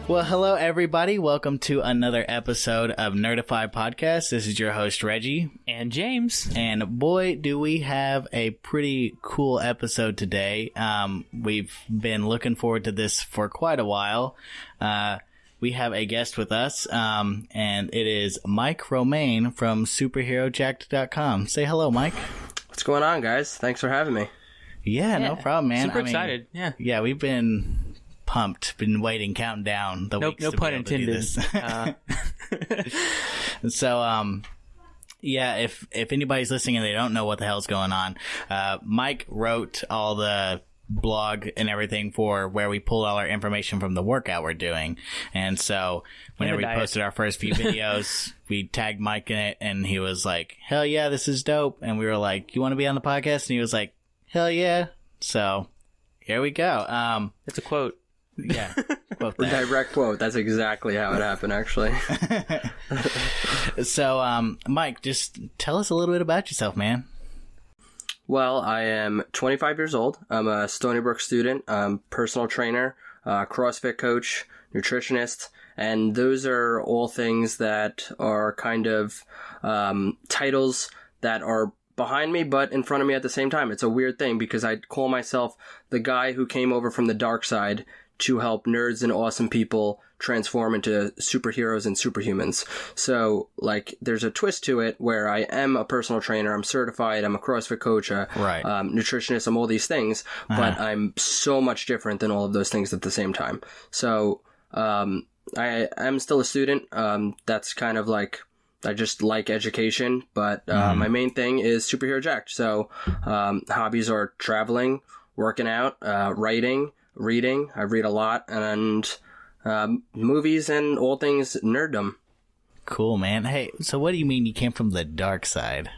Well, hello, everybody. Welcome to another episode of Nerdify Podcast. This is your host, Reggie. And James. And boy, do we have a pretty cool episode today. We've been looking forward to this for quite a while. We have a guest with us, and it is Mike Romaine from superherojacked.com. Say hello, Mike. What's going on, guys? Thanks for having me. Yeah, no problem, man. Super excited. Yeah, we've been pumped, been waiting, counting down the weeks. No to pun be able to do intended. this. So, yeah, if anybody's listening and they don't know what the hell's going on, Mike wrote all the blog and everything for where we pulled all our information from the workout we're doing. And so whenever we posted our first few videos, we tagged Mike in it, and he was like, hell yeah, this is dope. And we were like, you want to be on the podcast? And he was like, hell yeah. So here we go. It's a quote. Yeah. Direct quote. That's exactly how it happened, actually. So, Mike, just tell us a little bit about yourself, man. Well, I am 25 years old. I'm a Stony Brook student, personal trainer, CrossFit coach, nutritionist, and those are all things that are kind of titles that are behind me but in front of me at the same time. It's a weird thing because I call myself the guy who came over from the dark side to help nerds and awesome people transform into superheroes and superhumans. So, like, there's a twist to it where I am a personal trainer, I'm certified, I'm a CrossFit coach, nutritionist, I'm all these things, but I'm so much different than all of those things at the same time. So, I am still a student. That's kind of like, I just like education, but my main thing is Superhero Jacked. So, hobbies are traveling, working out, writing, reading. I read a lot, and movies and all things nerddom. Cool, man. Hey, so what do you mean you came from the dark side?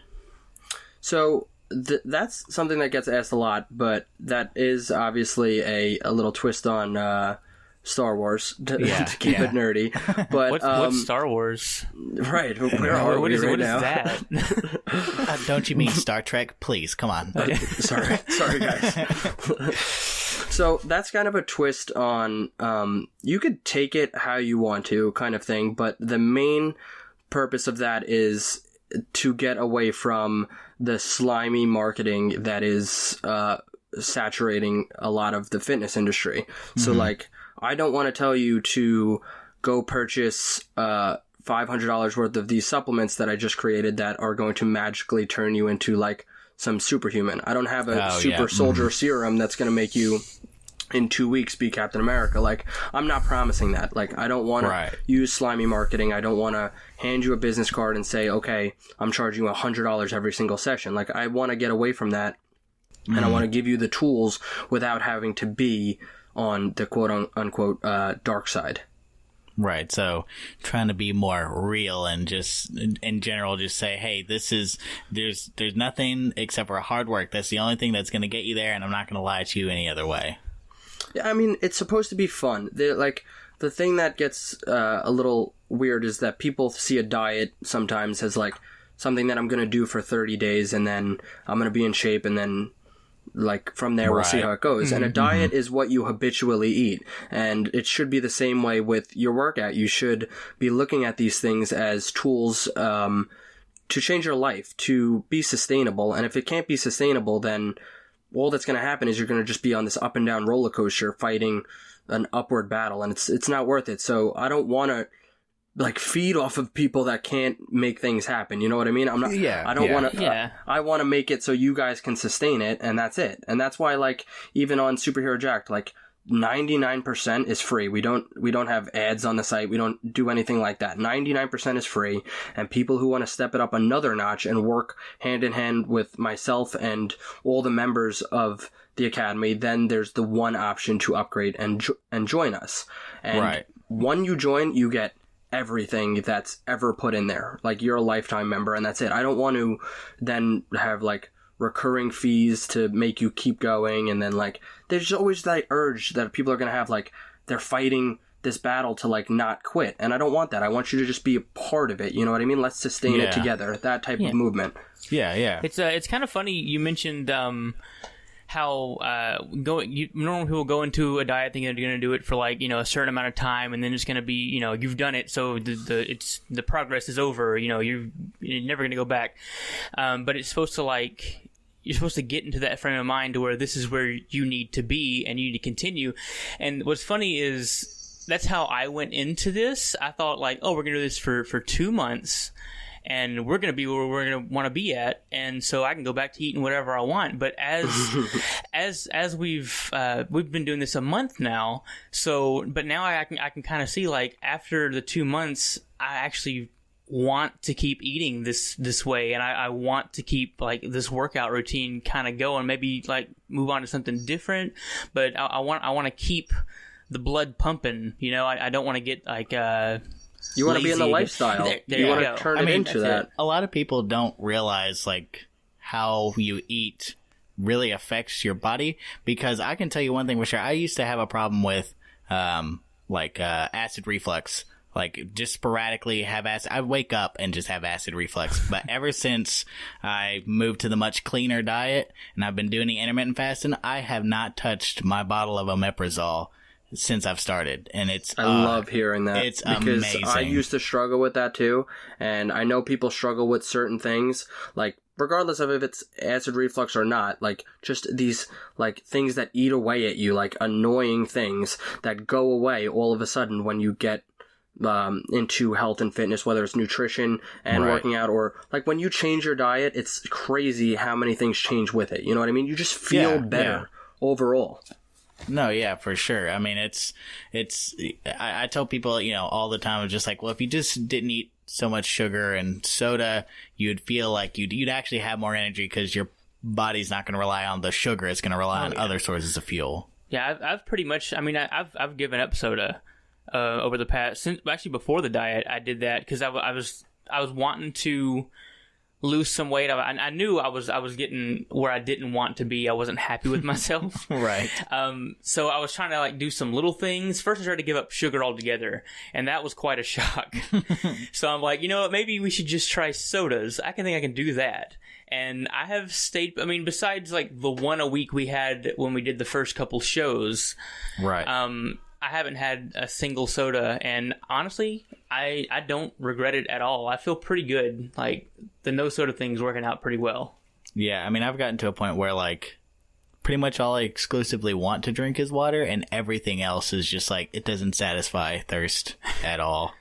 So that's something that gets asked a lot, but that is obviously a little twist on Star Wars to keep it nerdy. But what's Star Wars? Right, where are we right now? What is that? Don't you mean Star Trek? Please, come on. Sorry, guys. So that's kind of a twist on, you could take it how you want to kind of thing, but the main purpose of that is to get away from the slimy marketing that is saturating a lot of the fitness industry. Mm-hmm. So, like, I don't want to tell you to go purchase $500 worth of these supplements that I just created that are going to magically turn you into, like, some superhuman. I don't have a super soldier serum that's going to make you in 2 weeks be Captain America. Like, I'm not promising that. Like, I don't want to use slimy marketing. I don't want to hand you a business card and say, okay, I'm charging you $100 every single session. Like, I want to get away from that, and I want to give you the tools without having to be on the quote unquote dark side. Right, so trying to be more real and just, in general, just say, hey, there's nothing except for hard work. That's the only thing that's going to get you there, and I'm not going to lie to you any other way. Yeah, I mean, it's supposed to be fun. The thing that gets a little weird is that people see a diet sometimes as, like, something that I'm going to do for 30 days, and then I'm going to be in shape, and then, like, from there we'll see how it goes. And a diet is what you habitually eat, and it should be the same way with your workout. You should be looking at these things as tools to change your life, to be sustainable. And if it can't be sustainable, then all that's going to happen is you're going to just be on this up and down roller coaster fighting an upward battle, and it's not worth it. So I don't want to, like, feed off of people that can't make things happen. You know what I mean? I'm not. I don't want to. I want to make it so you guys can sustain it, and that's it. And that's why, like, even on Superhero Jacked, like, 99% is free. We don't have ads on the site. We don't do anything like that. 99% is free, and people who want to step it up another notch and work hand in hand with myself and all the members of the academy, then there's the one option to upgrade and join us. And when you join, you get everything that's ever put in there. Like, you're a lifetime member, and that's it. I don't want to then have, like, recurring fees to make you keep going, and then, like, there's always that urge that people are going to have, like, they're fighting this battle to, like, not quit, and I don't want that. I want you to just be a part of it, you know what I mean? Let's sustain it together, that type of movement. Yeah. It's kind of funny you mentioned how normal people go into a diet thinking they're going to do it for like, you know, a certain amount of time, and then it's going to be, you know, you've done it, so the progress is over. You know, you're never going to go back. But it's supposed to like, you're supposed to get into that frame of mind to where this is where you need to be and you need to continue. And what's funny is that's how I went into this. I thought like, oh, we're going to do this for 2 months. And we're going to be where we're going to want to be at, and so I can go back to eating whatever I want. But as we've been doing this a month now, but now I can kind of see like after the 2 months, I actually want to keep eating this way, and I want to keep like this workout routine kind of going. Maybe like move on to something different, but I want to keep the blood pumping. You know, I don't want to get like you want to be in the lifestyle. There you you want go. to turn it into that. A lot of people don't realize like how you eat really affects your body, because I can tell you one thing for sure. I used to have a problem with acid reflux. Like just sporadically have acid. I wake up and just have acid reflux. But ever since I moved to the much cleaner diet and I've been doing the intermittent fasting, I have not touched my bottle of omeprazole since I've started, and I love hearing that. It's because amazing. I used to struggle with that too, and I know people struggle with certain things, like regardless of if it's acid reflux or not, like just these like things that eat away at you, like annoying things that go away all of a sudden when you get into health and fitness, whether it's nutrition and working out, or like when you change your diet, it's crazy how many things change with it. You know what I mean? You just feel better overall. No, yeah, for sure. I mean, I tell people, you know, all the time, it's just like, well, if you just didn't eat so much sugar and soda, you'd feel like you'd actually have more energy because your body's not going to rely on the sugar. It's going to rely on other sources of fuel. Yeah, I've pretty much, I mean, I've given up soda over the past, actually before the diet, I did that because I was wanting to lose some weight. I knew I was getting where I didn't want to be. I wasn't happy with myself. Right. So I was trying to like do some little things. First I tried to give up sugar altogether, and that was quite a shock. So I'm like, you know what, maybe we should just try sodas. I think I can do that. And I have stayed, I mean, besides like the one a week we had when we did the first couple shows. Right. I haven't had a single soda, and honestly, I don't regret it at all. I feel pretty good. Like, the no soda thing's working out pretty well. Yeah, I mean, I've gotten to a point where, like, pretty much all I exclusively want to drink is water, and everything else is just, like, it doesn't satisfy thirst at all.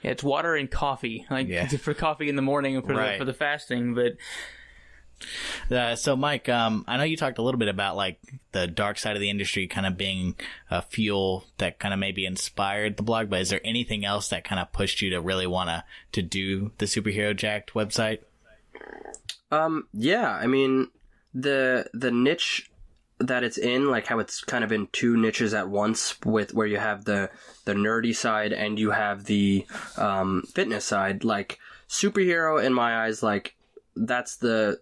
Yeah, it's water and coffee. Like, for coffee in the morning and for the fasting, but... So, Mike, I know you talked a little bit about like the dark side of the industry kind of being a fuel that kind of maybe inspired the blog, but is there anything else that kind of pushed you to really want to do the Superhero Jacked website? Yeah, I mean, the niche that it's in, like how it's kind of in two niches at once, with where you have the nerdy side and you have the fitness side. Like superhero, in my eyes, like that's the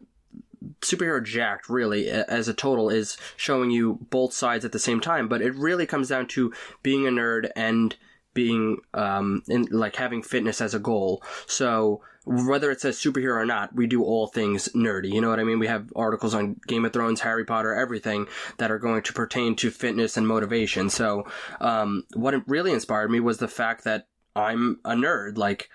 Superhero Jacked, really, as a total, is showing you both sides at the same time, but it really comes down to being a nerd and being having fitness as a goal. So whether it says superhero or not, we do all things nerdy. You know what I mean? We have articles on Game of Thrones, Harry Potter, everything that are going to pertain to fitness and motivation. So what it really inspired me was the fact that I'm a nerd. Like,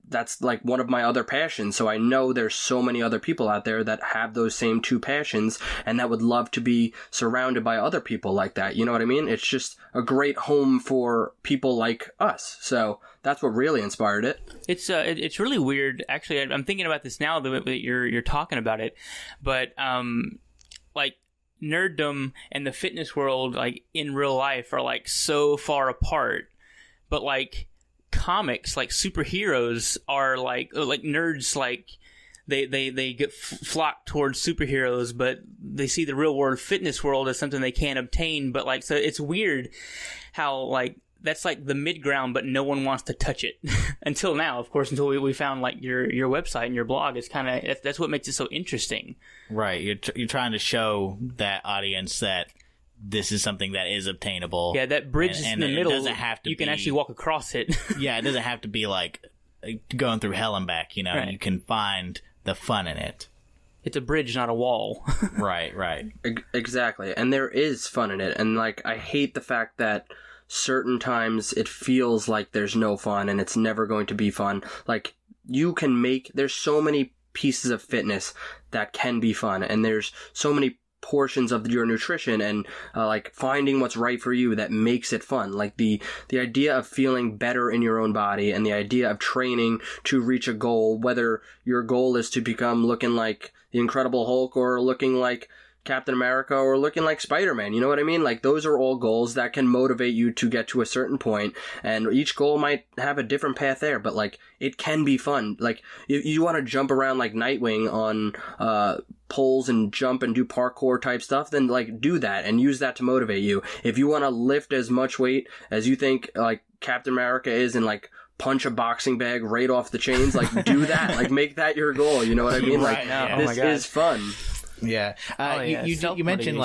that's like one of my other passions. So I know there's so many other people out there that have those same two passions and that would love to be surrounded by other people like that. You know what I mean? It's just a great home for people like us. So that's what really inspired it. It's really weird. Actually, I'm thinking about this now that you're talking about it, but like nerddom and the fitness world, like in real life, are like so far apart. But like comics, like superheroes, are like nerds, like they get flocked towards superheroes, but they see the real world fitness world as something they can't obtain. But like, so it's weird how like that's like the mid ground, but no one wants to touch it until now, of course, until we found like your website and your blog. Is kind of that's what makes it so interesting. Right, you're trying to show that audience that this is something that is obtainable. Yeah, that bridge is in the middle. It doesn't have to. You can actually walk across it. Yeah, it doesn't have to be like going through hell and back. You know, right. You can find the fun in it. It's a bridge, not a wall. Right. Exactly. And there is fun in it. And, like, I hate the fact that certain times it feels like there's no fun and it's never going to be fun. Like, there's so many pieces of fitness that can be fun, and there's so many portions of your nutrition and like finding what's right for you that makes it fun. Like the idea of feeling better in your own body, and the idea of training to reach a goal, whether your goal is to become looking like the Incredible Hulk or looking like Captain America or looking like Spider-Man, you know what I mean? Like, those are all goals that can motivate you to get to a certain point, and each goal might have a different path there, but, like, it can be fun. Like, if you want to jump around like Nightwing on poles and jump and do parkour type stuff, then, like, do that and use that to motivate you. If you want to lift as much weight as you think, like, Captain America is, and, like, punch a boxing bag right off the chains, like, do that. Like, make that your goal, you know what I mean? Like, this is fun. Yeah. You mentioned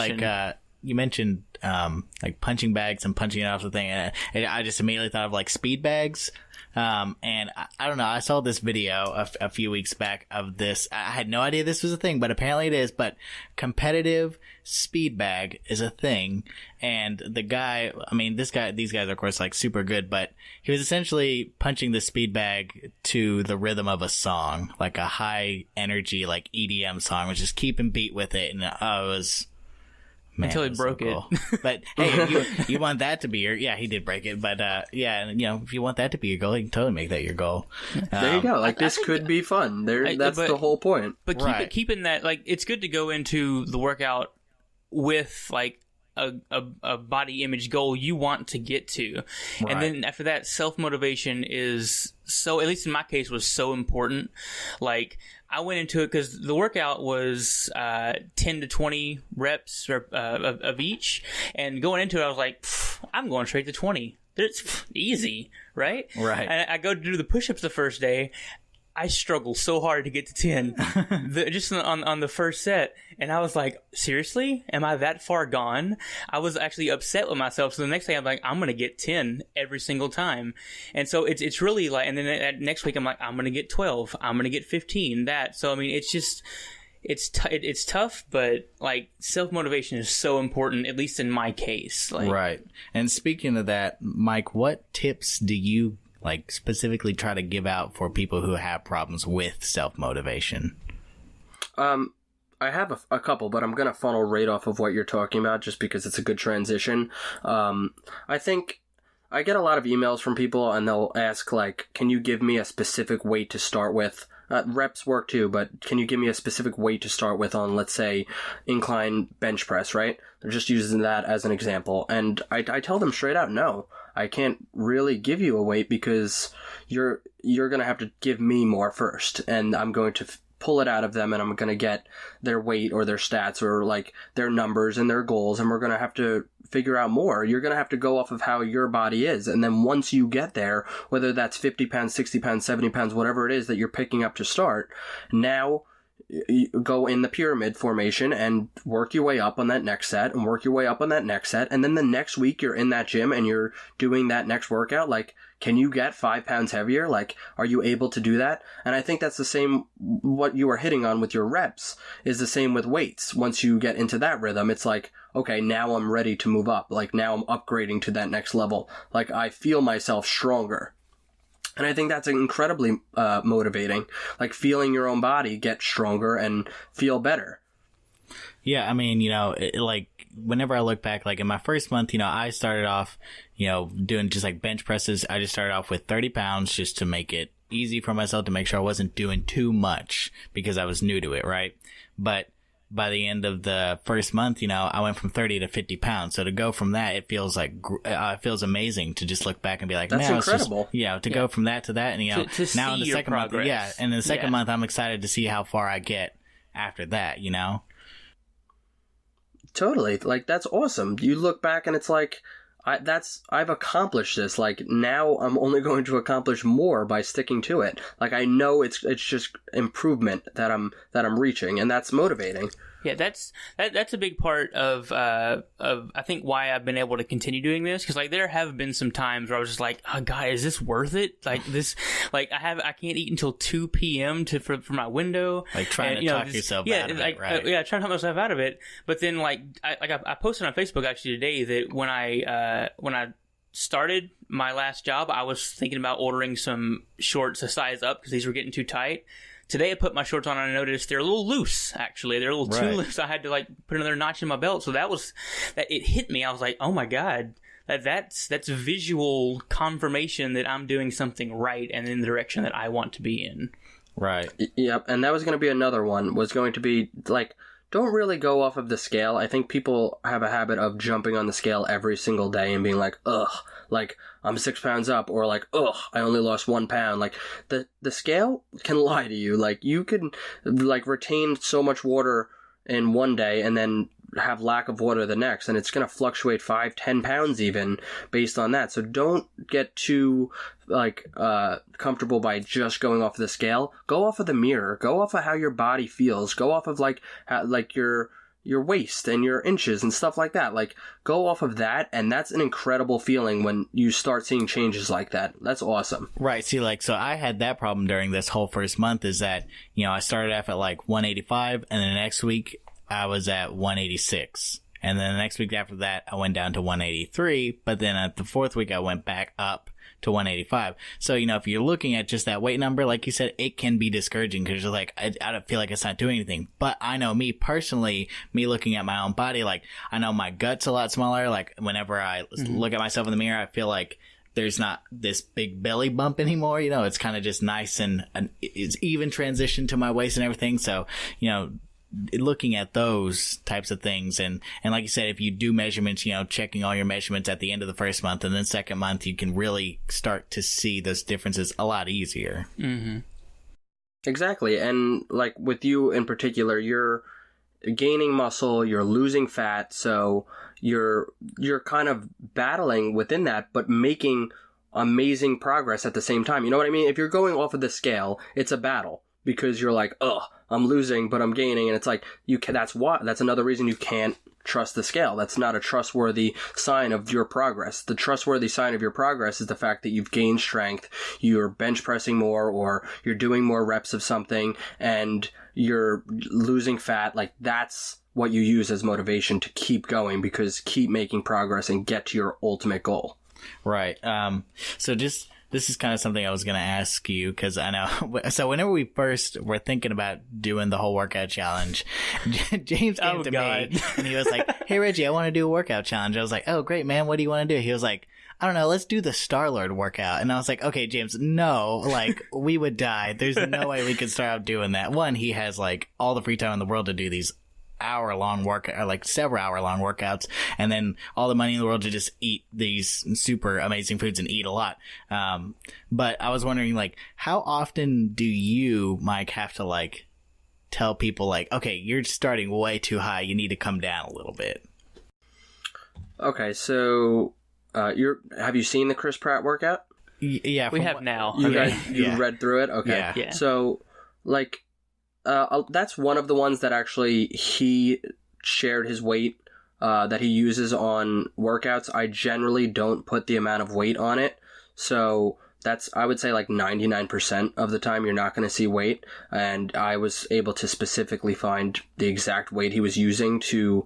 like punching bags and punching it off the thing, and I just immediately thought of like speed bags. And I don't know, I saw this video a few weeks back of this. I had no idea this was a thing, but apparently it is. But competitive speed bag is a thing. And the guy, I mean, these guys are of course like super good, but he was essentially punching the speed bag to the rhythm of a song, like a high energy, like EDM song, was just keeping beat with it. And it was, man, until he broke it. But hey, you want that to be he did break it. But yeah, you know, if you want that to be your goal, you can totally make that your goal. There you go. Like, this could be fun. That's the whole point. But keeping that, like, it's good to go into the workout with like a body image goal you want to get to, and then after that, self-motivation is so, at least in my case, was so important. Like, I went into it because the workout was 10 to 20 reps of each, and going into it, I was like, I'm going straight to 20. It's easy, right? Right. And I go to do the push-ups the first day. I struggled so hard to get to 10 just on the first set. And I was like, seriously? Am I that far gone? I was actually upset with myself. So the next day I'm like, I'm going to get 10 every single time. And so it's really like, and then next week I'm like, I'm going to get 12. I'm going to get 15, that. So, I mean, it's just, it's tough, but like self-motivation is so important, at least in my case. Like, right. And speaking of that, Mike, what tips do you like specifically try to give out for people who have problems with self-motivation? I have a couple, but I'm going to funnel right off of what you're talking about just because it's a good transition. I think I get a lot of emails from people and they'll ask, like, can you give me a specific weight to start with? Reps work too, but can you give me a specific weight to start with on, let's say, incline bench press, right? They're just using that as an example. And I tell them straight out, no, I can't really give you a weight because you're going to have to give me more first. And I'm going to pull it out of them, and I'm going to get their weight or their stats or like their numbers and their goals, and we're going to have to figure out more. You're going to have to go off of how your body is. And then once you get there, whether that's 50 pounds, 60 pounds, 70 pounds, whatever it is that you're picking up to start, now you go in the pyramid formation and work your way up on that next set and work your way up on that next set. And then the next week you're in that gym and you're doing that next workout. Like, can you get 5 pounds heavier? Like, are you able to do that? And I think that's the same, what you are hitting on with your reps is the same with weights. Once you get into that rhythm, it's like, okay, now I'm ready to move up. Like, now I'm upgrading to that next level. Like, I feel myself stronger. And I think that's incredibly motivating. Like, feeling your own body get stronger and feel better. Yeah, I mean, you know, like, whenever I look back, like, in my first month, you know, I started off, you know, doing just, like, bench presses. I just started off with 30 pounds just to make it easy for myself, to make sure I wasn't doing too much because I was new to it, right? But by the end of the first month, you know, I went from 30 to 50 pounds. So to go from that, it feels like, it feels amazing to just look back and be like, that's incredible. Go from that to that. And, you know, to now in the second month, and in the second Yeah. month, I'm excited to see how far I get after that, you know? Totally. Like, that's awesome. You look back and it's like, I've accomplished this. Like, now I'm only going to accomplish more by sticking to it. Like, I know it's just improvement that I'm reaching, and that's motivating. Yeah, that's a big part of I think why I've been able to continue doing this, because like there have been some times where I was just like, oh god, is this worth it? Like this, like I can't eat until 2 p.m. for my window, like trying to talk yourself out of it, right? Yeah, trying to talk myself out of it. But then I posted on Facebook actually today that when I started my last job, I was thinking about ordering some shorts a size up because these were getting too tight. Today I put my shorts on and I noticed they're a little loose, actually. They're a little too loose. I had to like put another notch in my belt. So that it hit me. I was like, oh my God, that's visual confirmation that I'm doing something right and in the direction that I want to be in. Right. Yep. And that was going to be another one, was going to be like, don't really go off of the scale. I think people have a habit of jumping on the scale every single day and being like, ugh, like I'm 6 pounds up, or like, ugh, I only lost 1 pound. Like the scale can lie to you. Like you can like retain so much water in one day and then have lack of water the next, and it's going to fluctuate 5-10 pounds even based on that. So don't get too like comfortable by just going off of the scale. Go off of the mirror. Go off of how your body feels. Go off of like your waist and your inches and stuff like that. Like go off of that, and that's an incredible feeling when you start seeing changes like that. That's awesome. Right. See, like, so I had that problem during this whole first month, is that, you know, I started off at like 185, and then the next week I was at 186. And then the next week after that, I went down to 183. But then at the fourth week, I went back up to 185. So, you know, if you're looking at just that weight number, like you said, it can be discouraging because you're like, I don't feel like it's not doing anything. But I know me personally, me looking at my own body, like I know my gut's a lot smaller. Like whenever I look at myself in the mirror, I feel like there's not this big belly bump anymore. You know, it's kind of just nice and it's even transition to my waist and everything. So, you know, looking at those types of things, and like you said, if you do measurements, you know, checking all your measurements at the end of the first month, and then second month, you can really start to see those differences a lot easier. Mm-hmm. Exactly. And like with you in particular, you're gaining muscle, you're losing fat, so you're kind of battling within that, but making amazing progress at the same time. You know what I mean? If you're going off of the scale, it's a battle because you're like, ugh, I'm losing, but I'm gaining. And it's like, that's another reason you can't trust the scale. That's not a trustworthy sign of your progress. The trustworthy sign of your progress is the fact that you've gained strength, you're bench pressing more, or you're doing more reps of something, and you're losing fat. Like that's what you use as motivation to keep going, because keep making progress and get to your ultimate goal. Right. So this is kind of something I was going to ask you, because I know. So whenever we first were thinking about doing the whole workout challenge, James came to me and he was like, "Hey Reggie, I want to do a workout challenge." I was like, "Oh great, man, what do you want to do?" He was like, "I don't know, let's do the Star-Lord workout." And I was like, "Okay, James, no, like we would die. There's no way we could start out doing that." One, he has like all the free time in the world to do these hour-long workout, or like several hour-long workouts, and then all the money in the world to just eat these super amazing foods and eat a lot. But I was wondering, like, how often do you, Mike, have to like tell people like, okay, you're starting way too high, you need to come down a little bit? Okay, so have you seen the Chris Pratt workout? Yeah, we have now. You read through it? Okay. Yeah. So, like, that's one of the ones that actually he shared his weight that he uses on workouts. I generally don't put the amount of weight on it. So that's, I would say like 99% of the time you're not going to see weight. And I was able to specifically find the exact weight he was using to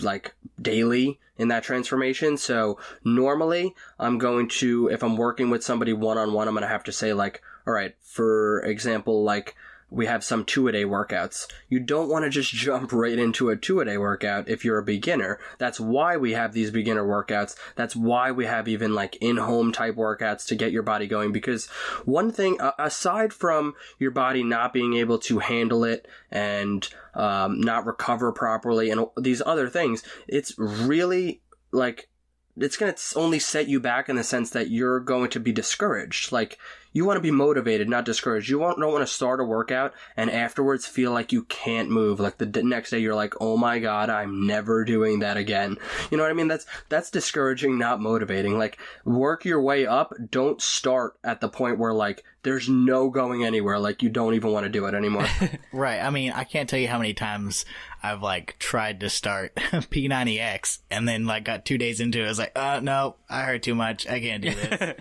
like daily in that transformation. So normally I'm going to, if I'm working with somebody one-on-one, I'm going to have to say like, all right, for example, like, we have some 2-a-day workouts. You don't want to just jump right into a 2-a-day workout if you're a beginner. That's why we have these beginner workouts. That's why we have even like in-home type workouts to get your body going. Because one thing, aside from your body not being able to handle it and not recover properly and these other things, it's really like, it's going to only set you back in the sense that you're going to be discouraged. Like, you want to be motivated, not discouraged. You don't want to start a workout and afterwards feel like you can't move. Like the next day you're like, oh my God, I'm never doing that again. You know what I mean? That's discouraging, not motivating. Like, work your way up. Don't start at the point where like there's no going anywhere. Like, you don't even want to do it anymore. Right. I mean, I can't tell you how many times I've like tried to start P90X and then like got 2 days into it. I was like, no, I heard too much. I can't do this.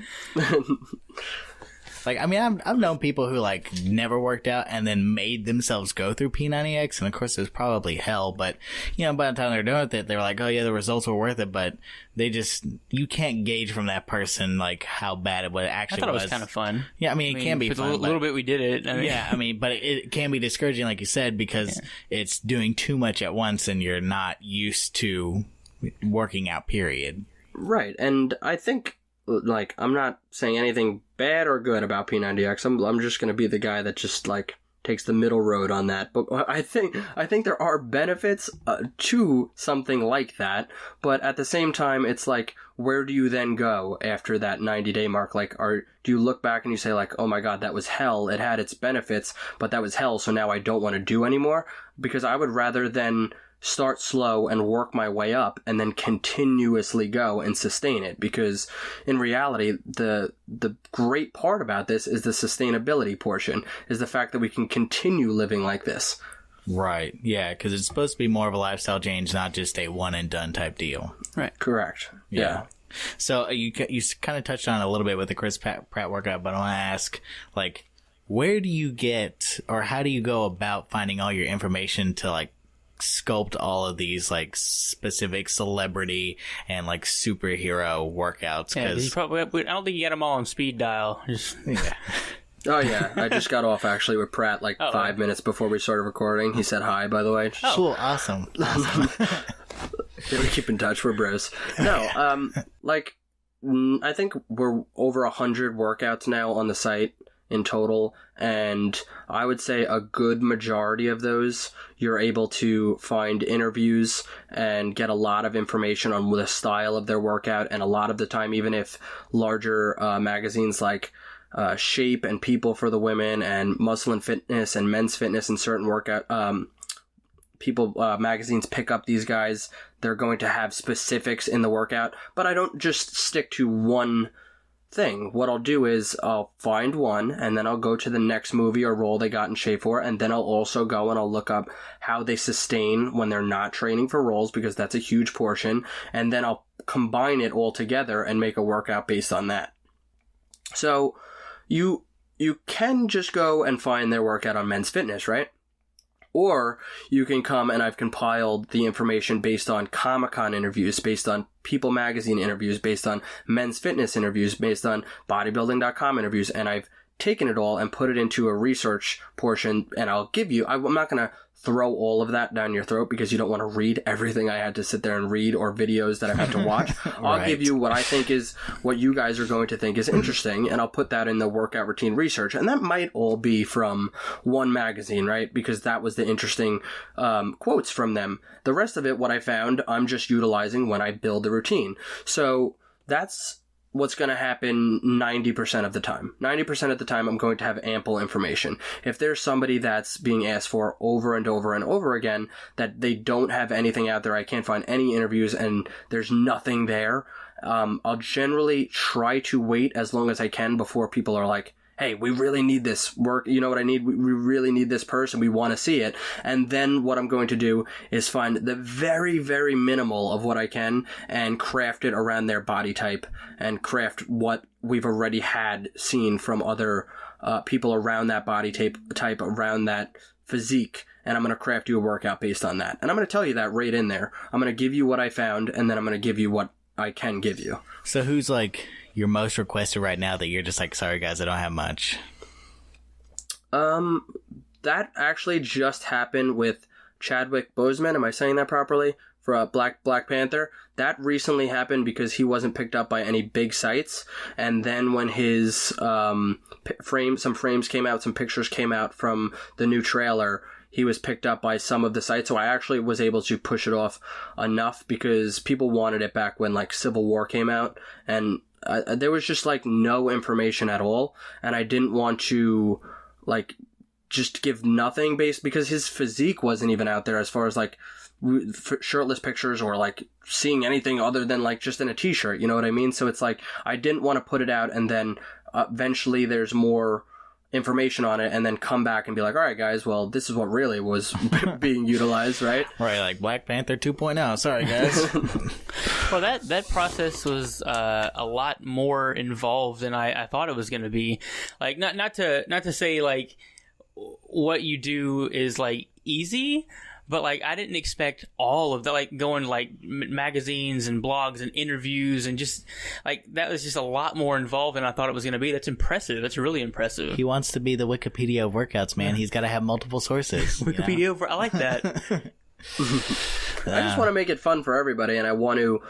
Like, I mean, I've known people who like never worked out and then made themselves go through P90X, and of course it was probably hell, but you know, by the time they're done with it, they were like, oh yeah, the results were worth it, but you can't gauge from that person like how bad it actually was. I thought it was kind of fun. Yeah, I mean, it can be fun. A little bit we did it. I mean. Yeah, I mean, but it can be discouraging, like you said, because it's doing too much at once and you're not used to working out, period. Right, and I think, like, I'm not saying anything bad or good about P90X. I'm just going to be the guy that just, like, takes the middle road on that. But I think there are benefits to something like that. But at the same time, it's like, where do you then go after that 90-day mark? Like, do you look back and you say, like, oh my God, that was hell. It had its benefits, but that was hell, so now I don't want to do anymore? Because I would rather than start slow and work my way up and then continuously go and sustain it, because in reality the great part about this is the sustainability portion, is the fact that we can continue living like this. Right. Yeah, because it's supposed to be more of a lifestyle change, not just a one and done type deal. Right. Correct. Yeah. So you kind of touched on it a little bit with the Chris Pratt workout, but I want to ask, like, where do you get, or how do you go about finding all your information to like sculpt all of these like specific celebrity and like superhero workouts? Because I don't think you get them all on speed dial. Oh yeah, I just got off actually with Pratt like 5 minutes before we started recording. He said hi, by the way. Cool, awesome. Yeah, we keep in touch. We're bros. No, like, I think we're over 100 workouts now on the site in total, and I would say a good majority of those you're able to find interviews and get a lot of information on the style of their workout. And a lot of the time, even if larger magazines like Shape and People for the women and Muscle and Fitness and Men's Fitness and certain workout magazines pick up these guys, they're going to have specifics in the workout. But I don't just stick to one thing. What I'll do is I'll find one, and then I'll go to the next movie or role they got in shape for, and then I'll also go and I'll look up how they sustain when they're not training for roles, because that's a huge portion, and then I'll combine it all together and make a workout based on that. So you can just go and find their workout on Men's Fitness, right? Or you can come, and I've compiled the information based on Comic-Con interviews, based on People magazine interviews, based on Men's Fitness interviews, based on bodybuilding.com interviews, and I've taken it all and put it into a research portion, and I'll give you, I'm not going to throw all of that down your throat because you don't want to read everything I had to sit there and read, or videos that I've had to watch. I'll give you what I think is what you guys are going to think is interesting, and I'll put that in the workout routine research. And that might all be from one magazine, right? Because that was the interesting quotes from them. The rest of it, what I found, I'm just utilizing when I build the routine. So that's what's going to happen 90% of the time. 90% of the time, I'm going to have ample information. If there's somebody that's being asked for over and over and over again, that they don't have anything out there, I can't find any interviews, and there's nothing there, I'll generally try to wait as long as I can before people are like, hey, we really need this work. You know what I need? We really need this person. We want to see it. And then what I'm going to do is find the very, very minimal of what I can and craft it around their body type and craft what we've already had seen from other people around that body type, around that physique. And I'm going to craft you a workout based on that. And I'm going to tell you that right in there. I'm going to give you what I found, and then I'm going to give you what I can give you. So who's like your most requested right now that you're just like, sorry guys, I don't have much? That actually just happened with Chadwick Boseman. Am I saying that properly? For Black Panther. That recently happened because he wasn't picked up by any big sites. And then when his some frames came out, some pictures came out from the new trailer, he was picked up by some of the sites. So I actually was able to push it off enough because people wanted it back when like Civil War came out. And there was just like no information at all, and I didn't want to like just give nothing based, because his physique wasn't even out there as far as like shirtless pictures or like seeing anything other than like just in a t-shirt, you know what I mean? So it's like I didn't want to put it out and then eventually there's more information on it and then come back and be like, all right guys, well this is what really was being utilized, right? Right, like Black Panther 2.0. Sorry guys. Well, that process was a lot more involved than I thought it was going to be. Like not to say like what you do is like easy, but like I didn't expect all of that, like going like magazines and blogs and interviews and just like that was just a lot more involved than I thought it was going to be. That's impressive. That's really impressive. He wants to be the Wikipedia of workouts, man. He's got to have multiple sources. Wikipedia, I like that. I just want to make it fun for everybody, and I want to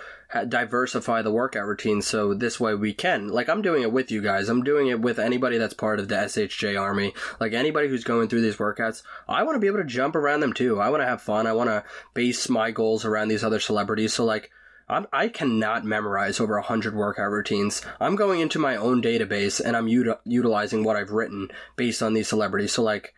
diversify the workout routine so this way we can. Like, I'm doing it with you guys. I'm doing it with anybody that's part of the SHJ Army. Like, anybody who's going through these workouts, I want to be able to jump around them too. I want to have fun. I want to base my goals around these other celebrities. So, like, I cannot memorize over 100 workout routines. I'm going into my own database, and I'm utilizing what I've written based on these celebrities. So, like,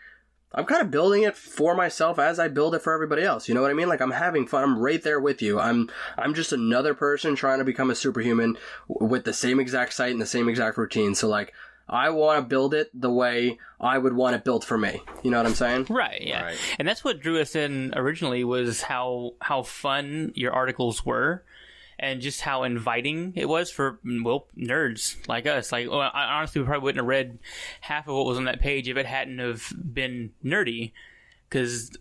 I'm kind of building it for myself as I build it for everybody else. You know what I mean? Like, I'm having fun. I'm right there with you. I'm just another person trying to become a superhuman with the same exact site and the same exact routine. So, like, I want to build it the way I would want it built for me. You know what I'm saying? Right, yeah. Right. And that's what drew us in originally, was how fun your articles were. And just how inviting it was for, well, nerds like us. Like, well, I honestly probably wouldn't have read half of what was on that page if it hadn't have been nerdy. Because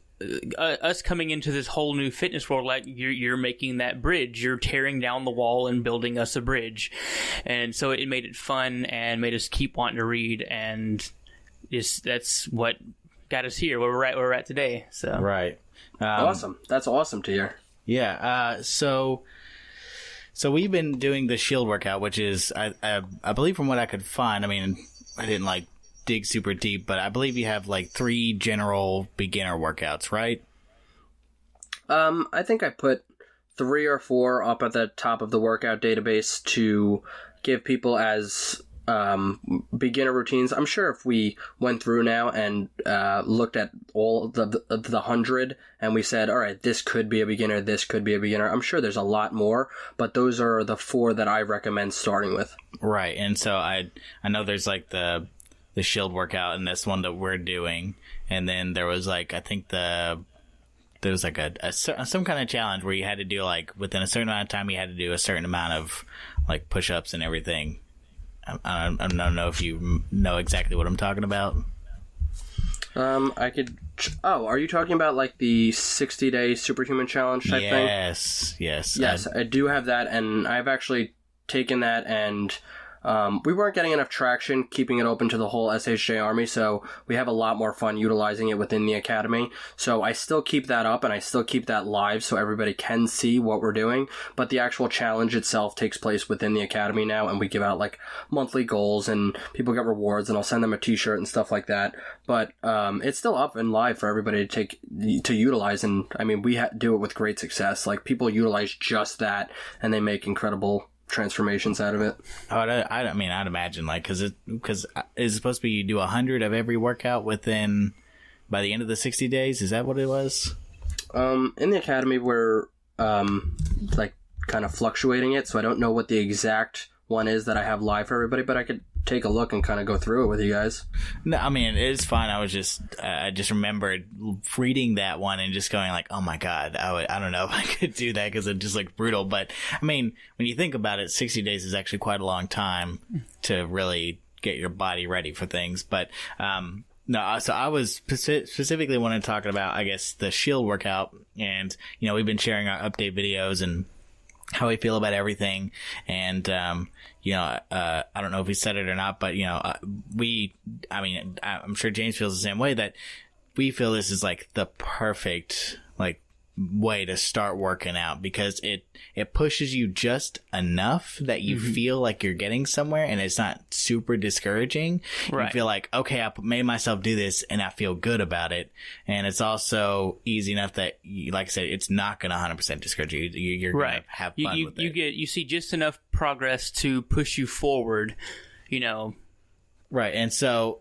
us coming into this whole new fitness world, like, you're making that bridge. You're tearing down the wall and building us a bridge. And so it made it fun and made us keep wanting to read. And that's what got us here, where we're at today. So right. Awesome. That's awesome to hear. Yeah. So we've been doing the shield workout, which is, I believe from what I could find, I mean, I didn't like dig super deep, but I believe you have like 3 general beginner workouts, right? I think I put 3 or 4 up at the top of the workout database to give people as beginner routines. I'm sure if we went through now and looked at all the 100 and we said, all right, this could be a beginner, this could be a beginner, I'm sure there's a lot more, but those are the 4 that I recommend starting with. Right. And so I know there's like the shield workout and this one that we're doing, and then there was like, I think there was like some kind of challenge where you had to do like within a certain amount of time you had to do a certain amount of like push-ups and everything. I don't know if you know exactly what I'm talking about. I could... Oh, are you talking about like the 60-day superhuman challenge type thing? Yes. I do have that, and I've actually taken that, and we weren't getting enough traction keeping it open to the whole SHJ Army, so we have a lot more fun utilizing it within the Academy. So I still keep that up, and I still keep that live so everybody can see what we're doing, but the actual challenge itself takes place within the Academy now, and we give out like monthly goals, and people get rewards, and I'll send them a t-shirt and stuff like that. But it's still up and live for everybody to utilize, and I mean, we do it with great success. Like, people utilize just that, and they make incredible transformations out of it. Oh, I mean, I'd imagine, like, because it's supposed to be you do 100 of every workout within by the end of the 60 days. Is that what it was? In the Academy, we're like kind of fluctuating it, so I don't know what the exact one is that I have live for everybody, but I could take a look and kind of go through it with you guys. No, I mean, it's fine. I just remembered reading that one and just going like, oh my God, I don't know if I could do that because it's just like brutal. But I mean, when you think about it, 60 days is actually quite a long time to really get your body ready for things. But, no, so I was specifically wanting to talk about, I guess, the shield workout, and, you know, we've been sharing our update videos and how we feel about everything. And, you know, I don't know if he said it or not, but, you know, I'm sure James feels the same way, that we feel this is like the perfect, like, way to start working out, because it pushes you just enough that you feel like you're getting somewhere, and it's not super discouraging. Right. You feel like, okay, I made myself do this and I feel good about it. And it's also easy enough that, like I said, it's not going to 100% discourage you. You're going to have fun with it. You see just enough progress to push you forward, Right. And so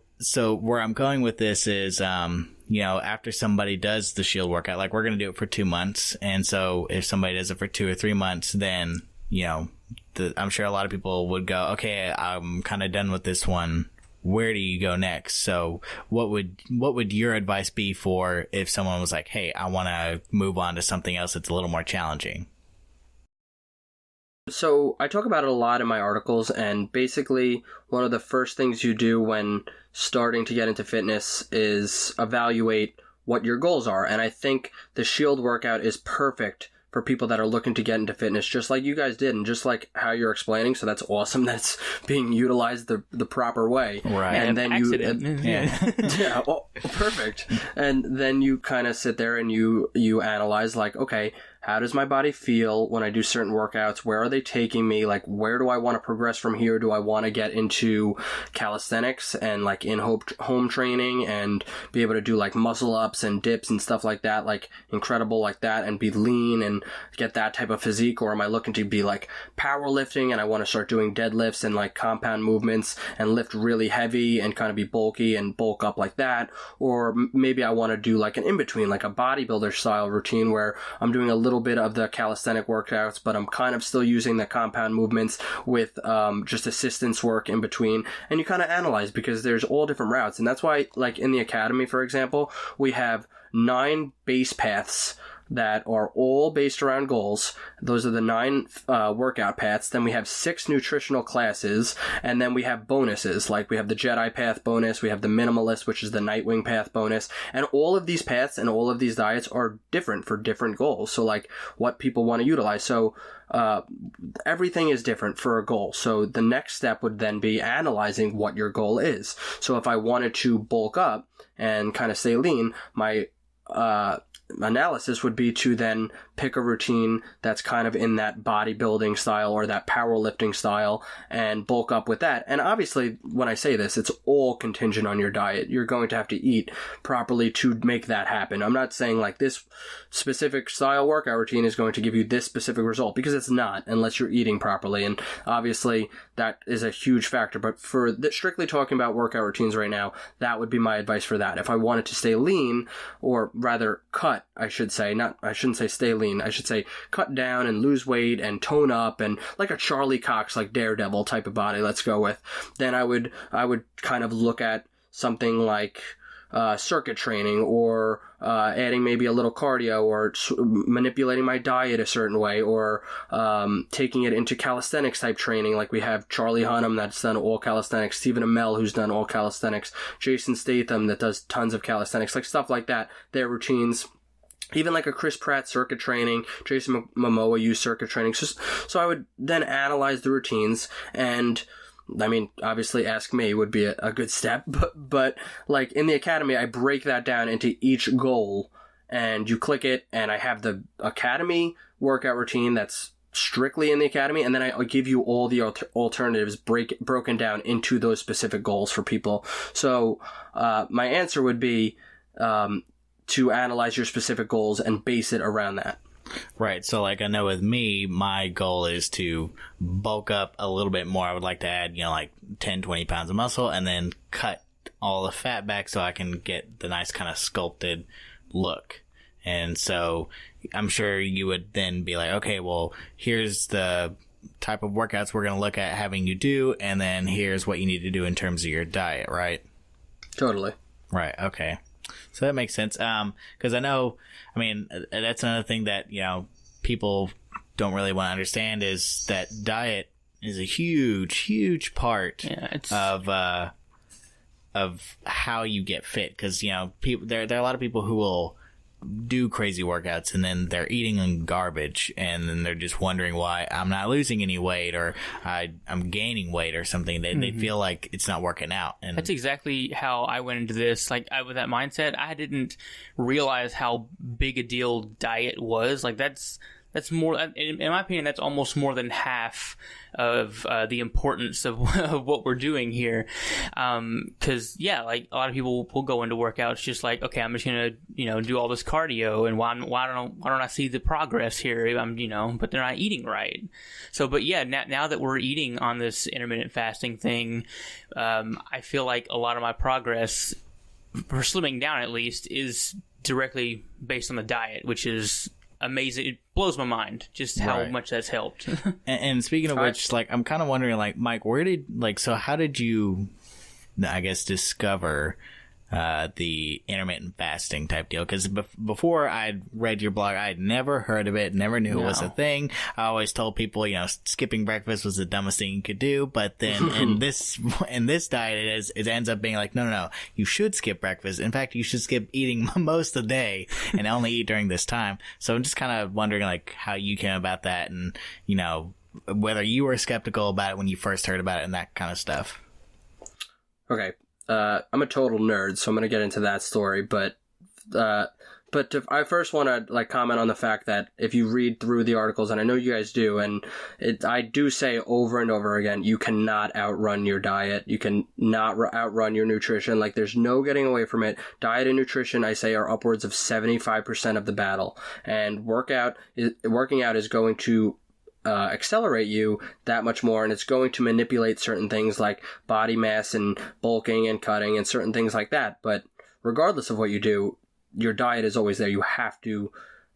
where I'm going with this is, after somebody does the shield workout, like we're going to do it for 2 months. And so if somebody does it for 2 or 3 months, then, I'm sure a lot of people would go, okay, I'm kind of done with this one. Where do you go next? So what would your advice be for if someone was like, hey, I want to move on to something else that's a little more challenging? So I talk about it a lot in my articles, and basically one of the first things you do when starting to get into fitness is evaluate what your goals are. And I think the shield workout is perfect for people that are looking to get into fitness, just like you guys did, and just like how you're explaining. So that's awesome. That's being utilized the proper way. Right. And then yeah. Perfect. And then you kind of sit there and you analyze, like, okay, how does my body feel when I do certain workouts? Where are they taking me? Like, where do I want to progress from here? Do I want to get into calisthenics and like in home training and be able to do like muscle ups and dips and stuff like that, like incredible like that, and be lean and get that type of physique? Or am I looking to be like powerlifting and I want to start doing deadlifts and like compound movements and lift really heavy and kind of be bulky and bulk up like that? Or maybe I want to do like an in-between, like a bodybuilder style routine where I'm doing a little bit of the calisthenic workouts, but I'm kind of still using the compound movements with just assistance work in between. And you kind of analyze, because there's all different routes. And that's why, like in the academy, for example, we have 9 base paths that are all based around goals. Those are the 9 workout paths. Then we have 6 nutritional classes, and then we have bonuses. Like we have the Jedi path bonus, we have the minimalist, which is the Nightwing path bonus. And all of these paths and all of these diets are different for different goals. So like what people want to utilize. So everything is different for a goal. So the next step would then be analyzing what your goal is. So if I wanted to bulk up and kind of stay lean, my analysis would be to then pick a routine that's kind of in that bodybuilding style or that powerlifting style and bulk up with that. And obviously, when I say this, it's all contingent on your diet. You're going to have to eat properly to make that happen. I'm not saying like this specific style workout routine is going to give you this specific result, because it's not, unless you're eating properly. And obviously that is a huge factor. But for strictly talking about workout routines right now, that would be my advice for that. If I wanted to stay lean, or rather cut, I shouldn't say stay lean, I should say cut down and lose weight and tone up, and like a Charlie Cox, like Daredevil type of body, let's go with, then I would kind of look at something like circuit training, or adding maybe a little cardio, or manipulating my diet a certain way, or taking it into calisthenics type training. Like we have Charlie Hunnam that's done all calisthenics, Stephen Amell who's done all calisthenics, Jason Statham that does tons of calisthenics, like stuff like that. Their routines. Even like a Chris Pratt circuit training, Jason Momoa used circuit training. So I would then analyze the routines, and I mean, obviously Ask Me would be a good step, but like in the academy, I break that down into each goal, and you click it, and I have the academy workout routine that's strictly in the academy, and then I'll give you all the alternatives broken down into those specific goals for people. So my answer would be to analyze your specific goals and base it around that. Right. So like I know with me, my goal is to bulk up a little bit more. I would like to add, like 10, 20 pounds of muscle, and then cut all the fat back so I can get the nice kind of sculpted look. And so I'm sure you would then be like, okay, well, here's the type of workouts we're going to look at having you do, and then here's what you need to do in terms of your diet, right? Totally. Right. Okay. So that makes sense. Because that's another thing that, people don't really want to understand, is that diet is a huge, huge part of how you get fit. Because, there are a lot of people who will do crazy workouts and then they're eating garbage and then they're just wondering why I'm not losing any weight or I'm gaining weight or something. They feel like it's not working out. And that's exactly how I went into this. Like, with that mindset, I didn't realize how big a deal diet was. Like, that's more, in my opinion, that's almost more than half of the importance of what we're doing here. Because, like, a lot of people will go into workouts just like, okay, I'm just going to, do all this cardio, and why don't I see the progress here? But they're not eating right. So, but yeah, now that we're eating on this intermittent fasting thing, I feel like a lot of my progress, for slimming down at least, is directly based on the diet, which is amazing. It blows my mind just how much that's helped. and speaking of which, like, I'm kind of wondering, like, Mike, how did you, I guess, discover the intermittent fasting type deal? Because before I'd read your blog, I'd never heard of it, never knew it was a thing. I always told people, skipping breakfast was the dumbest thing you could do. But then in this diet, it ends up being like, no, you should skip breakfast. In fact, you should skip eating most of the day and only eat during this time. So I'm just kind of wondering, like, how you came about that, and whether you were skeptical about it when you first heard about it and that kind of stuff. Okay. I'm a total nerd, so I'm going to get into that story, but I first want to comment on the fact that if you read through the articles, and I know you guys do, and I do say over and over again, you cannot outrun your diet. You can not outrun your nutrition. Like, there's no getting away from it. Diet and nutrition, I say, are upwards of 75% of the battle, and working out is going to accelerate you that much more, and it's going to manipulate certain things like body mass and bulking and cutting and certain things like that. But regardless of what you do, your diet is always there. You have to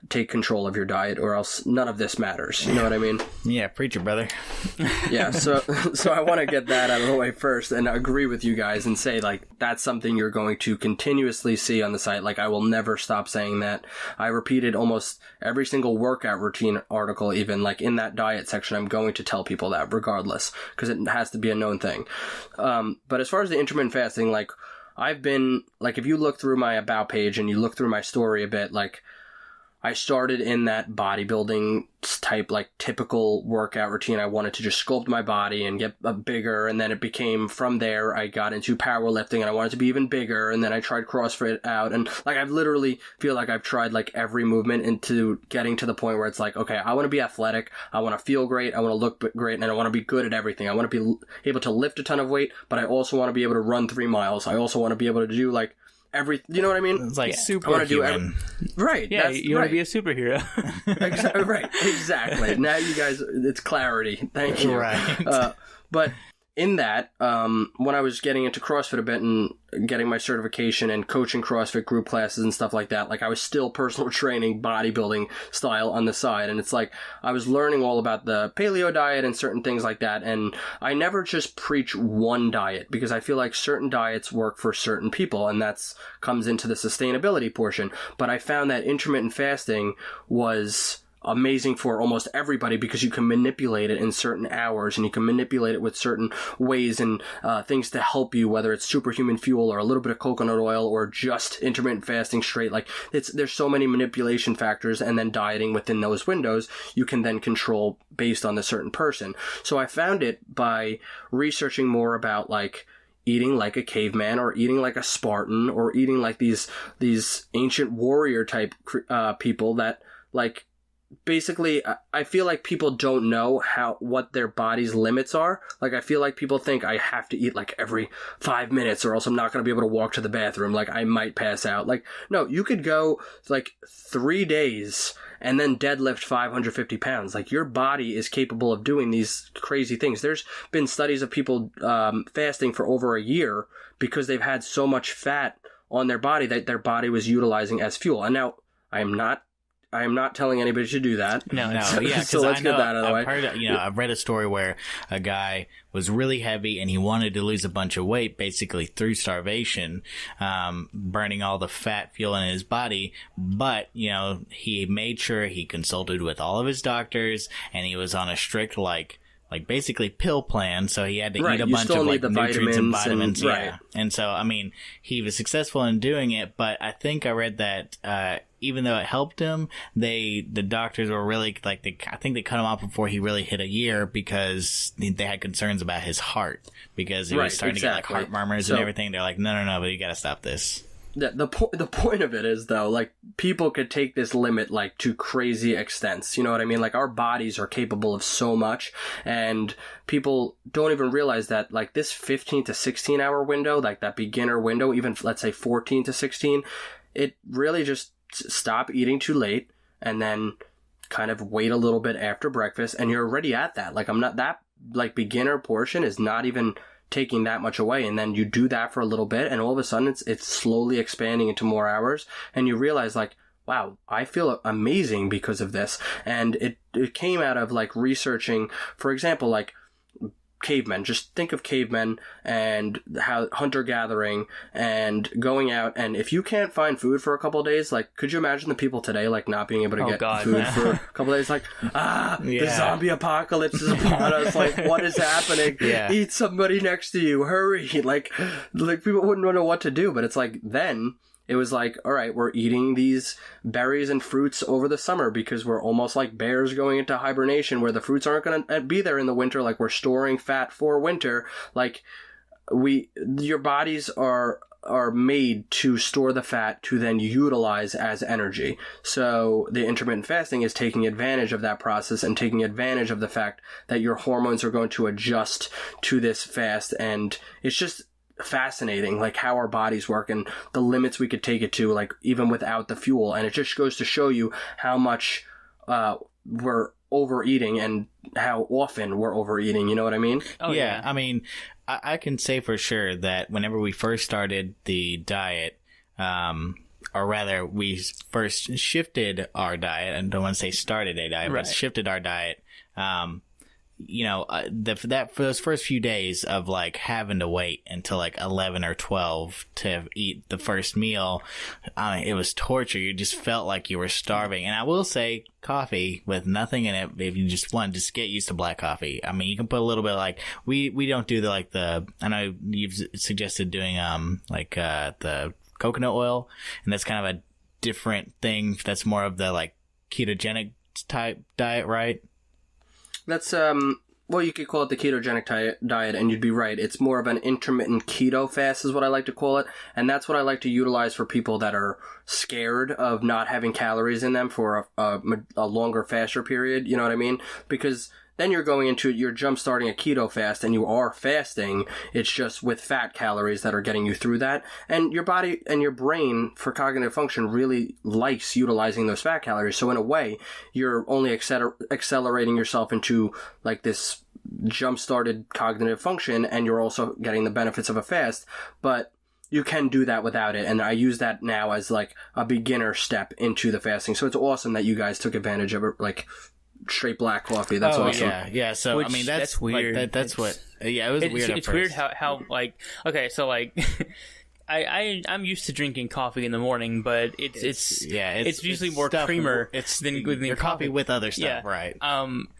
take control of your diet, or else none of this matters. You know what I mean? Yeah, preacher, brother. Yeah, so I want to get that out of the way first and agree with you guys and say, like, that's something you're going to continuously see on the site. Like, I will never stop saying that. I repeated almost every single workout routine article, even, like, in that diet section. I'm going to tell people that regardless, because it has to be a known thing. But as far as the intermittent fasting, like, I've been, like, if you look through my About page and you look through my story a bit, like, I started in that bodybuilding type, like, typical workout routine. I wanted to just sculpt my body and get bigger, and then it became, from there, I got into powerlifting, and I wanted to be even bigger, and then I tried CrossFit out, and, like, I literally feel like I've tried, like, every movement into getting to the point where it's like, okay, I want to be athletic, I want to feel great, I want to look great, and I want to be good at everything. I want to be able to lift a ton of weight, but I also want to be able to run 3 miles. I also want to be able to do, like, you know what I mean? It's like superhuman. Right. Yeah, you want to be a superhero. Right, exactly. Now you guys, it's clarity. Thank you. Right. But in that, when I was getting into CrossFit a bit and getting my certification and coaching CrossFit group classes and stuff like that, like, I was still personal training bodybuilding style on the side. And it's like, I was learning all about the paleo diet and certain things like that. And I never just preach one diet, because I feel like certain diets work for certain people, and that's comes into the sustainability portion. But I found that intermittent fasting was amazing for almost everybody, because you can manipulate it in certain hours, and you can manipulate it with certain ways and things to help you, whether it's superhuman fuel or a little bit of coconut oil or just intermittent fasting straight. Like, there's so many manipulation factors, and then dieting within those windows you can then control based on the certain person. So I found it by researching more about, like, eating like a caveman, or eating like a Spartan, or eating like these ancient warrior type people that, like, basically, I feel like people don't know what their body's limits are. Like, I feel like people think I have to eat, like, every 5 minutes, or else I'm not going to be able to walk to the bathroom. Like, I might pass out. Like, no, you could go, like, 3 days and then deadlift 550 pounds. Like, your body is capable of doing these crazy things. There's been studies of people fasting for over a year because they've had so much fat on their body that their body was utilizing as fuel. And now, I am not telling anybody to do that. No, yeah. So let's get that out of the way. I've read a story where a guy was really heavy and he wanted to lose a bunch of weight, basically through starvation, burning all the fat fuel in his body. But, he made sure he consulted with all of his doctors, and he was on a strict, like basically pill plan, so he had to eat a bunch of, like, nutrients and vitamins. Right. And so, I mean, he was successful in doing it, but I think I read that even though it helped him, the doctors were really like, I think they cut him off before he really hit a year because they had concerns about his heart because he was starting to get like heart murmurs and everything. They're like, no, but you got to stop this. The point of it is, though, like, people could take this limit, like, to crazy extents. You know what I mean? Like, our bodies are capable of so much, and people don't even realize that, like, this 15 to 16 hour window, like that beginner window, even let's say 14 to 16, it really just stop eating too late and then kind of wait a little bit after breakfast, and you're already at that. Like, that beginner portion is not even taking that much away, and then you do that for a little bit, and all of a sudden it's slowly expanding into more hours, and you realize, like, wow, I feel amazing because of this. And it came out of, like, researching, for example, like, cavemen. Just think of cavemen and how hunter-gathering and going out, and if you can't find food for a couple of days, like, could you imagine the people today, like, not being able to get food for a couple of days? Like, the zombie apocalypse is upon us. Like, what is happening? Eat somebody next to you. Hurry. Like people wouldn't know what to do. But it's like, then it was like, all right, we're eating these berries and fruits over the summer because we're almost like bears going into hibernation where the fruits aren't going to be there in the winter. Like, we're storing fat for winter. Like, your bodies are made to store the fat to then utilize as energy. So the intermittent fasting is taking advantage of that process and taking advantage of the fact that your hormones are going to adjust to this fast. And it's just fascinating, like, how our bodies work and the limits we could take it to, like, even without the fuel. And it just goes to show you how much we're overeating and how often we're overeating. You know what I mean? Oh yeah. I mean, I can say for sure that whenever we first started the diet, or rather we first shifted our diet, I don't want to say started a diet, but shifted our diet, you know, for those first few days of, like, having to wait until like 11 or 12 to eat the first meal, it was torture. You just felt like you were starving. And I will say, coffee with nothing in it, if you just get used to black coffee. I mean, you can put a little bit of, like, we don't do I know you've suggested doing the coconut oil, and that's kind of a different thing. That's more of the, like, ketogenic type diet, right? That's, well, you could call it the ketogenic diet, and you'd be right. It's more of an intermittent keto fast is what I like to call it, and that's what I like to utilize for people that are scared of not having calories in them for a longer, faster period, you know what I mean? Because then you're jump starting a keto fast, and you are fasting. It's just with fat calories that are getting you through that. And your body and your brain, for cognitive function, really likes utilizing those fat calories. So in a way, you're only accelerating yourself into, like, this jump-started cognitive function, and you're also getting the benefits of a fast. But you can do that without it, and I use that now as, like, a beginner step into the fasting. So it's awesome that you guys took advantage of it, like, straight black coffee. That's awesome. Yeah. So, which, I mean, that's weird. Like, that's what. Yeah, it was weird. It's weird how like, okay, so, like, I'm used to drinking coffee in the morning, but it's usually more creamer than coffee with other stuff, right?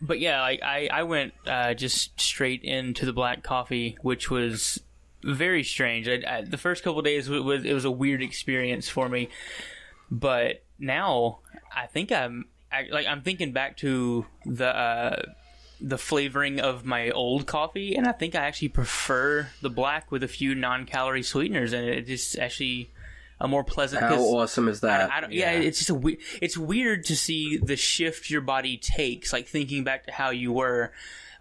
But yeah, like, I went just straight into the black coffee, which was very strange. The first couple of days it was a weird experience for me, but now I think I'm thinking back to the flavoring of my old coffee, and I think I actually prefer the black with a few non-calorie sweeteners in it. It's actually a more pleasant. How awesome is that? It's just it's weird to see the shift your body takes. Like, thinking back to how you were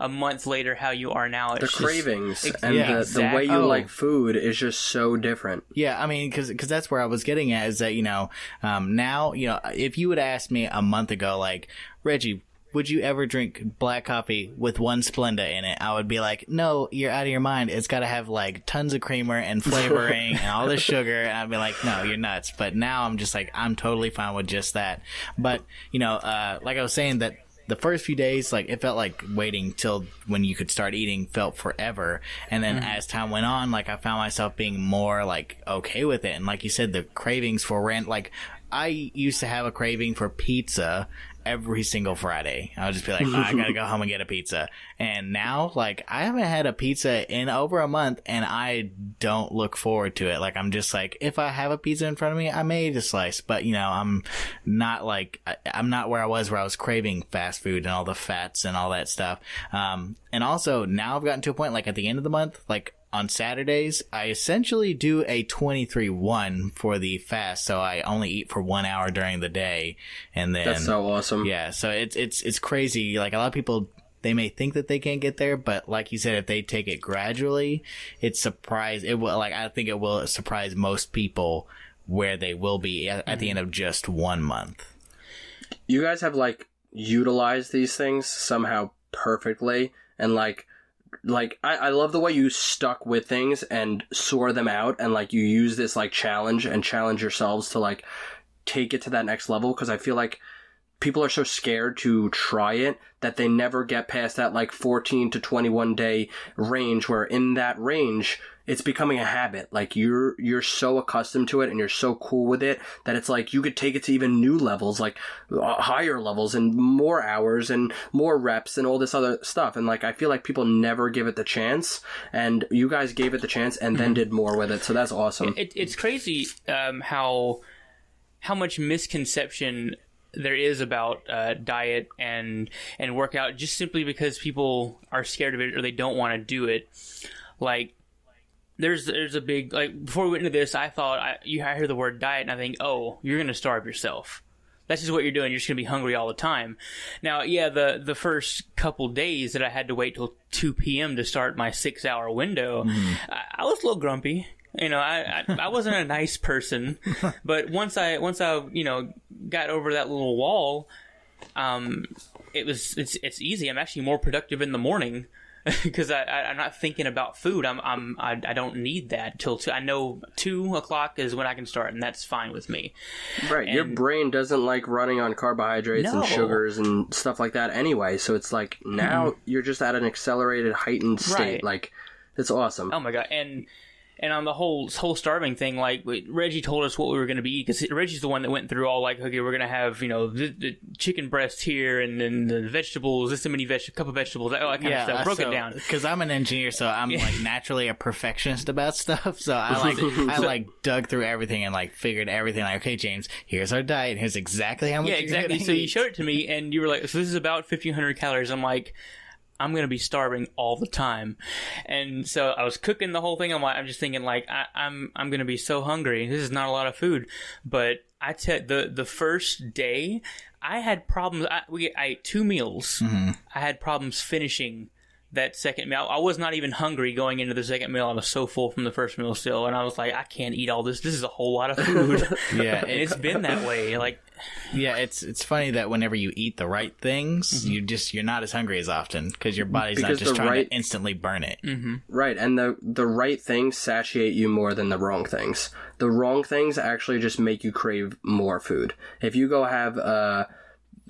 a month later, how you are now. It's the cravings and the way you like food is just so different. Yeah, I mean, because that's where I was getting at, is that, you know, now, you know, if you would ask me a month ago, like, Reggie, would you ever drink black coffee with one Splenda in it? I would be like, no, you're out of your mind. It's got to have, like, tons of creamer and flavoring and all the sugar. And I'd be like, no, you're nuts. But now I'm just like, I'm totally fine with just that. But, you know, like I was saying, that the first few days, like, it felt like waiting till when you could start eating felt forever. And then as time went on, like, I found myself being more, like, okay with it. And like you said, the cravings for I used to have a craving for pizza every single Friday. I would just be like, oh, I gotta go home and get a pizza. And now, like, I haven't had a pizza in over a month, and I don't look forward to it. Like, I'm just like, if I have a pizza in front of me, I may eat a slice, but I'm not like, I'm not where I was craving fast food and all the fats and all that stuff. And also now I've gotten to a point, like, at the end of the month, like, on Saturdays, I essentially do a 23-1 for the fast, so I only eat for 1 hour during the day, and then that's so awesome. Yeah, so it's crazy. Like, a lot of people, they may think that they can't get there, but like you said, if they take it gradually, I think it will surprise most people where they will be at the end of just 1 month. You guys have like utilized these things somehow perfectly, and like I love the way you stuck with things and sort them out, and like you use this like challenge yourselves to like take it to that next level, because I feel like people are so scared to try it that they never get past that like 14 to 21 day range, where in that range it's becoming a habit. Like you're so accustomed to it and you're so cool with it that it's like you could take it to even new levels, like higher levels and more hours and more reps and all this other stuff. And like I feel like people never give it the chance, and you guys gave it the chance and then did more with it. So that's awesome. It's crazy how much misconception there is about diet and workout, just simply because people are scared of it or they don't want to do it. Like, there's a big, like, before we went into this, I thought, I hear the word diet and I think, oh, you're going to starve yourself. That's just what you're doing. You're just going to be hungry all the time. Now, yeah, the first couple days that I had to wait till 2 p.m. to start my 6-hour window, I was a little grumpy. I wasn't a nice person, but once I got over that little wall, it's easy. I'm actually more productive in the morning because I'm not thinking about food. I don't need that till 2. I know 2 o'clock is when I can start, and that's fine with me. Right, and your brain doesn't like running on carbohydrates and sugars and stuff like that anyway. So it's like now you're just at an accelerated, heightened state. Right. Like, it's awesome. Oh my god, And on the whole starving thing, like, Reggie told us what we were going to be eating, because Reggie's the one that went through all, like, okay, we're going to have, the chicken breast here, and then the vegetables, this many cup of vegetables, all that kind of stuff. Broke it down. Because I'm an engineer, so I'm, like, naturally a perfectionist about stuff, so I dug through everything and, like, figured everything, like, okay, James, here's our diet, here's exactly how much you're exactly. So you showed it to me, and you were like, so this is about 1,500 calories. I'm like, I'm going to be starving all the time. And so I was cooking the whole thing. I'm just thinking, like, I'm going to be so hungry. This is not a lot of food. But the first day, I had problems. I ate 2 meals. I had problems finishing that second meal. I was not even hungry going into the second meal. I was so full from the first meal still. And I was like, I can't eat all this. This is a whole lot of food. Yeah. And it's been that way. Like, yeah, it's funny that whenever you eat the right things, you're not as hungry as often because your body's not just trying to instantly burn it. Right, and the right things satiate you more than the wrong things. The wrong things actually just make you crave more food. If you go have I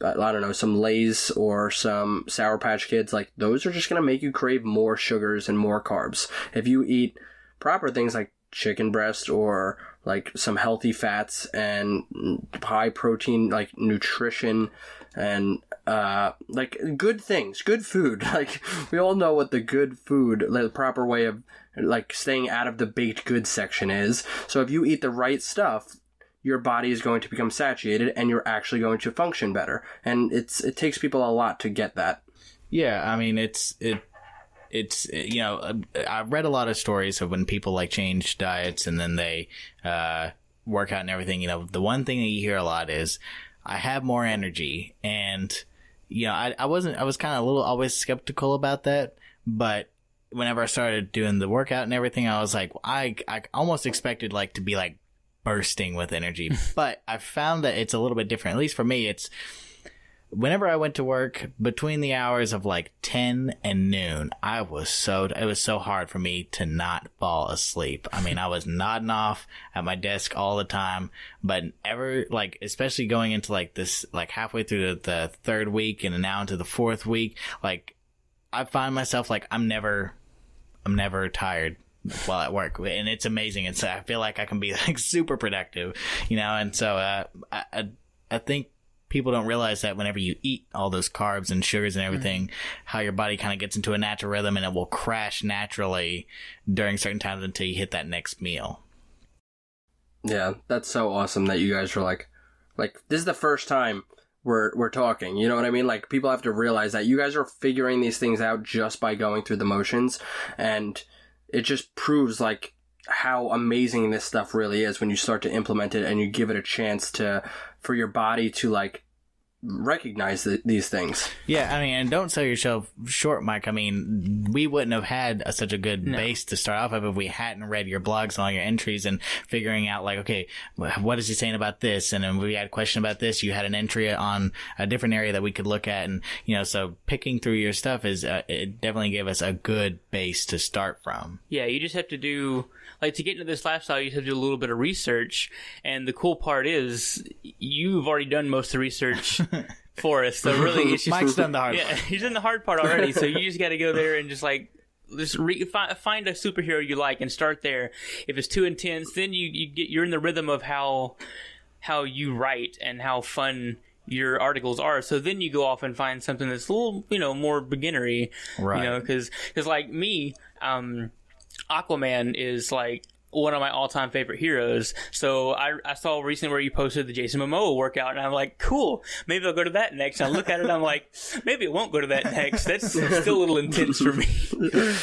don't know, some Lay's or some Sour Patch Kids, like, those are just going to make you crave more sugars and more carbs. If you eat proper things like chicken breast or like some healthy fats and high protein, like nutrition and like good things, good food. Like, we all know what the good food, the proper way of like staying out of the baked goods section is. So if you eat the right stuff, your body is going to become satiated and you're actually going to function better. And it takes people a lot to get that. Yeah, I mean, it's I've read a lot of stories of when people like change diets and then they work out and everything. The one thing that you hear a lot is, I have more energy. And I was kind of always skeptical about that, but whenever I started doing the workout and everything, I was like, I almost expected like to be like bursting with energy. But I found that it's a little bit different. At least for me, it's whenever I went to work between the hours of like 10 and noon, it was so hard for me to not fall asleep. I mean, I was nodding off at my desk all the time, but especially going into like this, like halfway through the 3rd week and now into the 4th week, like I find myself like I'm never tired while at work, and it's amazing. And so I feel like I can be like super productive, and so I think people don't realize that whenever you eat all those carbs and sugars and everything, how your body kind of gets into a natural rhythm and it will crash naturally during certain times until you hit that next meal. Yeah, that's so awesome that you guys are like this is the first time we're talking. You know what I mean? Like, people have to realize that you guys are figuring these things out just by going through the motions, and it just proves like how amazing this stuff really is when you start to implement it and you give it a chance for your body to like recognize these things. Yeah, I mean, and don't sell yourself short, Mike. I mean, we wouldn't have had such a good base to start off of if we hadn't read your blogs and all your entries and figuring out, like, okay, what is he saying about this? And then we had a question about this. You had an entry on a different area that we could look at. And, you know, so picking through your stuff it definitely gave us a good base to start from. Yeah, you just have to do, like, to get into this lifestyle, you just have to do a little bit of research. And the cool part is you've already done most of the research for us, so really it's just Mike's done the hard part. Yeah, he's done the hard part already, so you just got to go there and just like find a superhero you like and start there. If it's too intense, then you're in the rhythm of how you write and how fun your articles are, so then you go off and find something that's a little, you know, more beginnery, right? You know, because like me, Aquaman is like one of my all-time favorite heroes. So I saw recently where you posted the Jason Momoa workout, and I'm like, cool, maybe I'll go to that next. And I look at it, and I'm like, maybe it won't go to that next. That's still a little intense for me.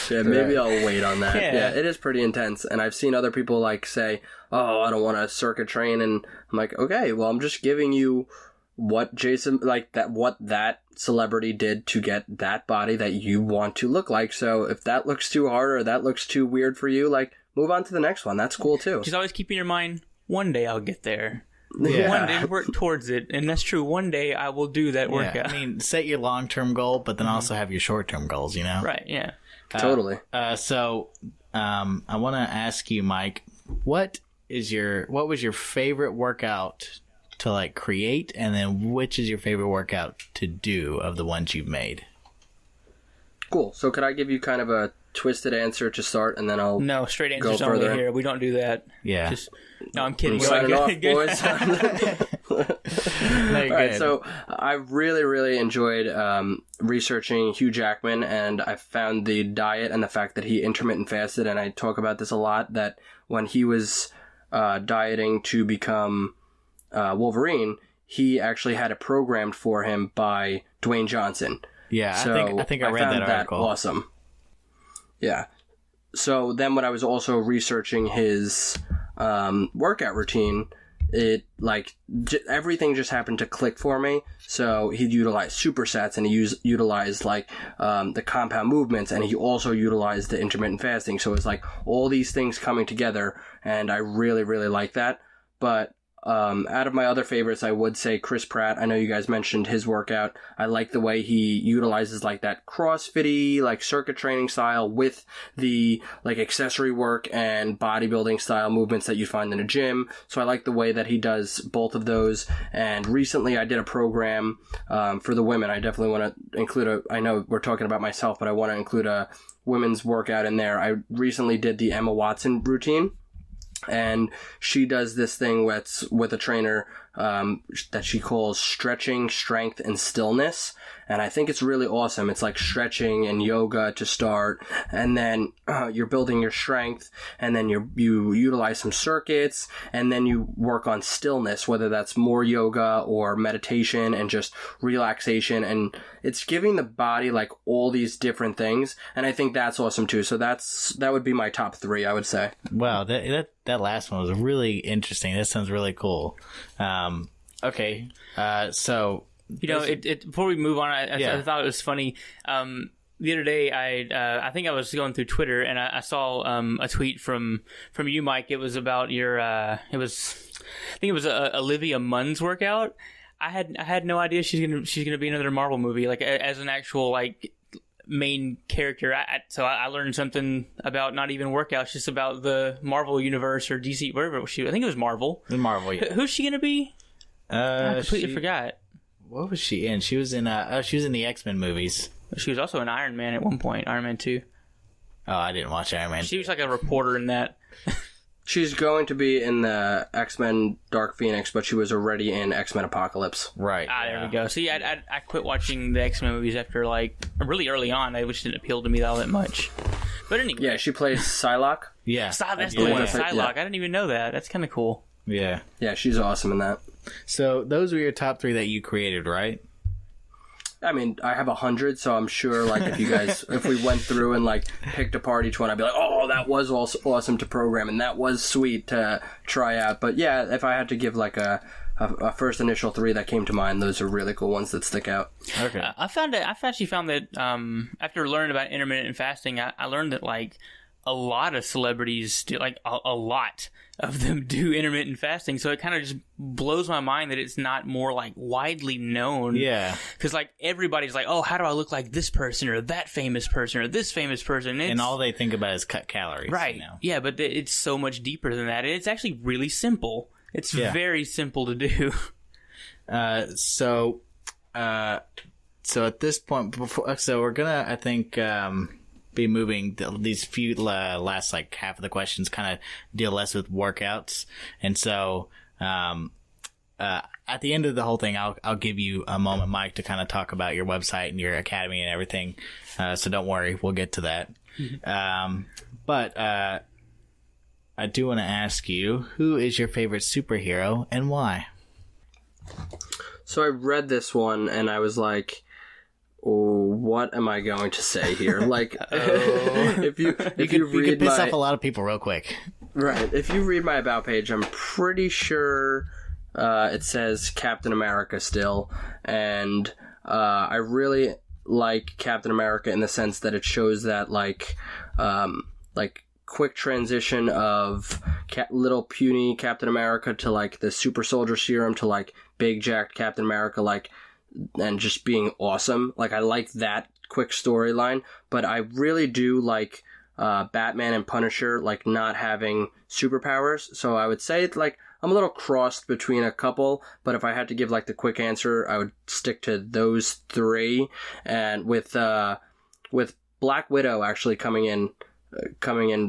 Yeah, maybe I'll wait on that. Yeah, it is pretty intense. And I've seen other people like say, oh, I don't want to circuit train. And I'm like, okay, well, I'm just giving you what that celebrity did to get that body that you want to look like. So if that looks too hard or that looks too weird for you, like, move on to the next one. That's cool too. Just always keep in your mind, one day I'll get there. Yeah. One day work towards it. And that's true. One day I will do that workout. I mean, set your long-term goal, but then also have your short-term goals, you know? Right, yeah. Totally. So I want to ask you, Mike, what was your favorite workout to like create, and then which is your favorite workout to do of the ones you've made? Cool. So could I give you kind of a twisted answer to start, and then I'll no straight answers only here. We don't do that. Yeah. No, I'm kidding. Signing off, boys. All right, so I really, really enjoyed researching Hugh Jackman, and I found the diet and the fact that he intermittent fasted, and I talk about this a lot, that when he was dieting to become Wolverine, he actually had it programmed for him by Dwayne Johnson. Yeah, so I think I read that article. Awesome. Yeah. So then when I was also researching his workout routine, it everything just happened to click for me. So he'd utilize supersets, and he utilized the compound movements, and he also utilized the intermittent fasting. So it's like all these things coming together, and I really, really like that. But out of my other favorites, I would say Chris Pratt. I know you guys mentioned his workout. I like the way he utilizes like that CrossFit-y, like circuit training style with the like accessory work and bodybuilding style movements that you find in a gym. So I like the way that he does both of those. And recently I did a program for the women. I definitely want to include I know we're talking about myself, but I want to include a women's workout in there. I recently did the Emma Watson routine. And she does this thing with a trainer that she calls stretching, strength, and stillness. And I think it's really awesome. It's like stretching and yoga to start, and then you're building your strength, and then you utilize some circuits, and then you work on stillness, whether that's more yoga or meditation and just relaxation. And it's giving the body like all these different things, and I think that's awesome too. So that would be my top 3, I would say. Wow, that last one was really interesting. That sounds really cool. Okay, so you know, before we move on, I thought it was funny. The other day, I think I was going through Twitter, and I saw a tweet from you, Mike. It was about your I think it was Olivia Munn's workout. I had no idea she's gonna be in another Marvel movie, like as an actual like main character. So I learned something about not even workouts, just about the Marvel universe or DC, wherever I think it was Marvel. The Marvel, yeah. Who's she gonna be? I completely forgot. What was she in? She was in the X-Men movies. She was also in Iron Man at one point. Iron Man 2. Oh, I didn't watch Iron Man. She was like a reporter in that. She's going to be in the X-Men Dark Phoenix, but she was already in X-Men Apocalypse. Right. There we go. See, I quit watching the X-Men movies after, like, really early on, which didn't appeal to me all that much. But anyway. Yeah, she plays Psylocke. Yeah. That's the one with Psylocke. Yeah. I didn't even know that. That's kind of cool. Yeah. Yeah, she's awesome in that. So those were your top 3 that you created, right? I mean, I have 100, so I'm sure, like, if we went through and, like, picked apart each one, I'd be like, oh, that was awesome to program, and that was sweet to try out. But, yeah, if I had to give, like, a first initial 3 that came to mind, those are really cool ones that stick out. Okay. I've actually found that, after learning about intermittent fasting, I learned that, like, a lot of celebrities do, like, a lot of them do intermittent fasting, so it kind of just blows my mind that it's not more, like, widely known. Yeah. Because, like, everybody's like, oh, how do I look like this person or that famous person or this famous person? And all they think about is cut calories. Right. You know? Yeah, but it's so much deeper than that. It's actually really simple. It's very simple to do. So at this point, so we're gonna, I think, be moving these few last like half of the questions kind of deal less with workouts, and so at the end of the whole thing I'll give you a moment, Mike, to kind of talk about your website and your academy and everything, so don't worry, we'll get to that. But I do want to ask you, who is your favorite superhero and why? So I read this one and I was like, what am I going to say here? Like, if you could piss off a lot of people real quick. Right. If you read my About page, I'm pretty sure it says Captain America still. And I really like Captain America in the sense that it shows that, like quick transition of little puny Captain America to, like, the super soldier serum to, like, big jacked Captain America, like, and just being awesome. Like, I like that quick storyline, but I really do like Batman and Punisher, like, not having superpowers. So I would say, like, I'm a little crossed between a couple, but if I had to give, like, the quick answer, I would stick to those 3. And with Black Widow actually coming in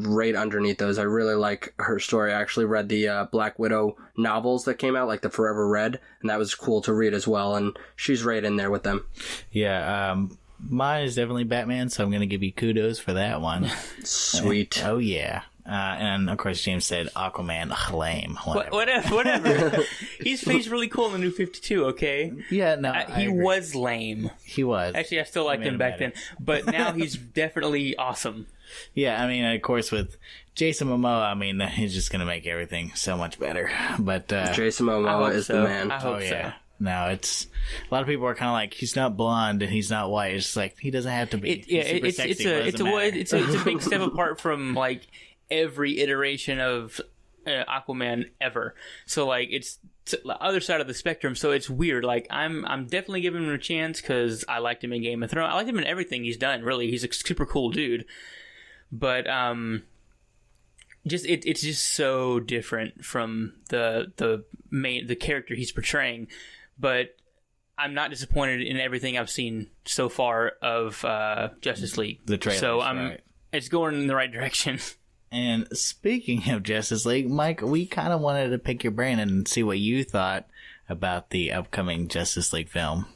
right underneath those. I really like her story. I actually read the Black Widow novels that came out, like the Forever Red, and that was cool to read as well, and she's right in there with them. Yeah, mine is definitely Batman, so I'm going to give you kudos for that one. Sweet. Oh, yeah. And, of course, James said Aquaman, lame. Whatever. He's really cool in the New 52, okay? Yeah, no, he was lame. He was. Actually, I still liked him back then, but now he's definitely awesome. Yeah, I mean, of course, with Jason Momoa, I mean, he's just going to make everything so much better. But Jason Momoa is the man. I hope so. No, it's a lot of people are kind of like, he's not blonde and he's not white. It's like, he doesn't have to be. It's a big step apart from, like, every iteration of Aquaman ever. So, like, it's the other side of the spectrum. So it's weird. Like, I'm definitely giving him a chance because I liked him in Game of Thrones. I liked him in everything he's done. Really, he's a super cool dude. But it's just so different from the character he's portraying. But I'm not disappointed in everything I've seen so far of Justice League. The trailers, so it's going in the right direction. And speaking of Justice League, Mike, we kind of wanted to pick your brain and see what you thought about the upcoming Justice League film.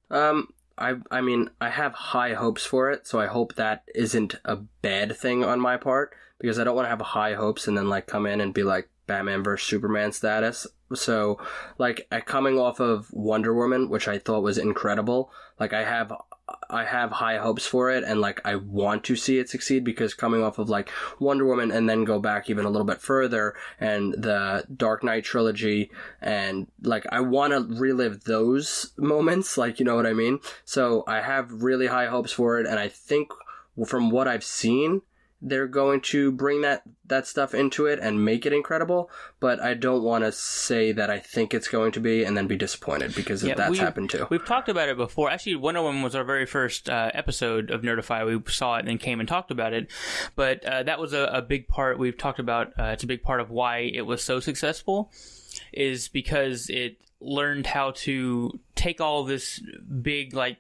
I mean, I have high hopes for it, so I hope that isn't a bad thing on my part, because I don't want to have high hopes and then, like, come in and be like Batman vs. Superman status. So, like, coming off of Wonder Woman, which I thought was incredible, like, I have high hopes for it, and, like, I want to see it succeed, because coming off of, like, Wonder Woman and then go back even a little bit further and the Dark Knight trilogy, and, like, I want to relive those moments, like, you know what I mean? So I have really high hopes for it, and I think from what I've seen, they're going to bring that stuff into it and make it incredible, but I don't want to say that I think it's going to be and then be disappointed, because that's happened too. We've talked about it before. Actually, Wonder Woman was our very first episode of Nerdify. We saw it and then came and talked about it, but that was a big part. We've talked about it's a big part of why it was so successful, is because it learned how to take all this big, like,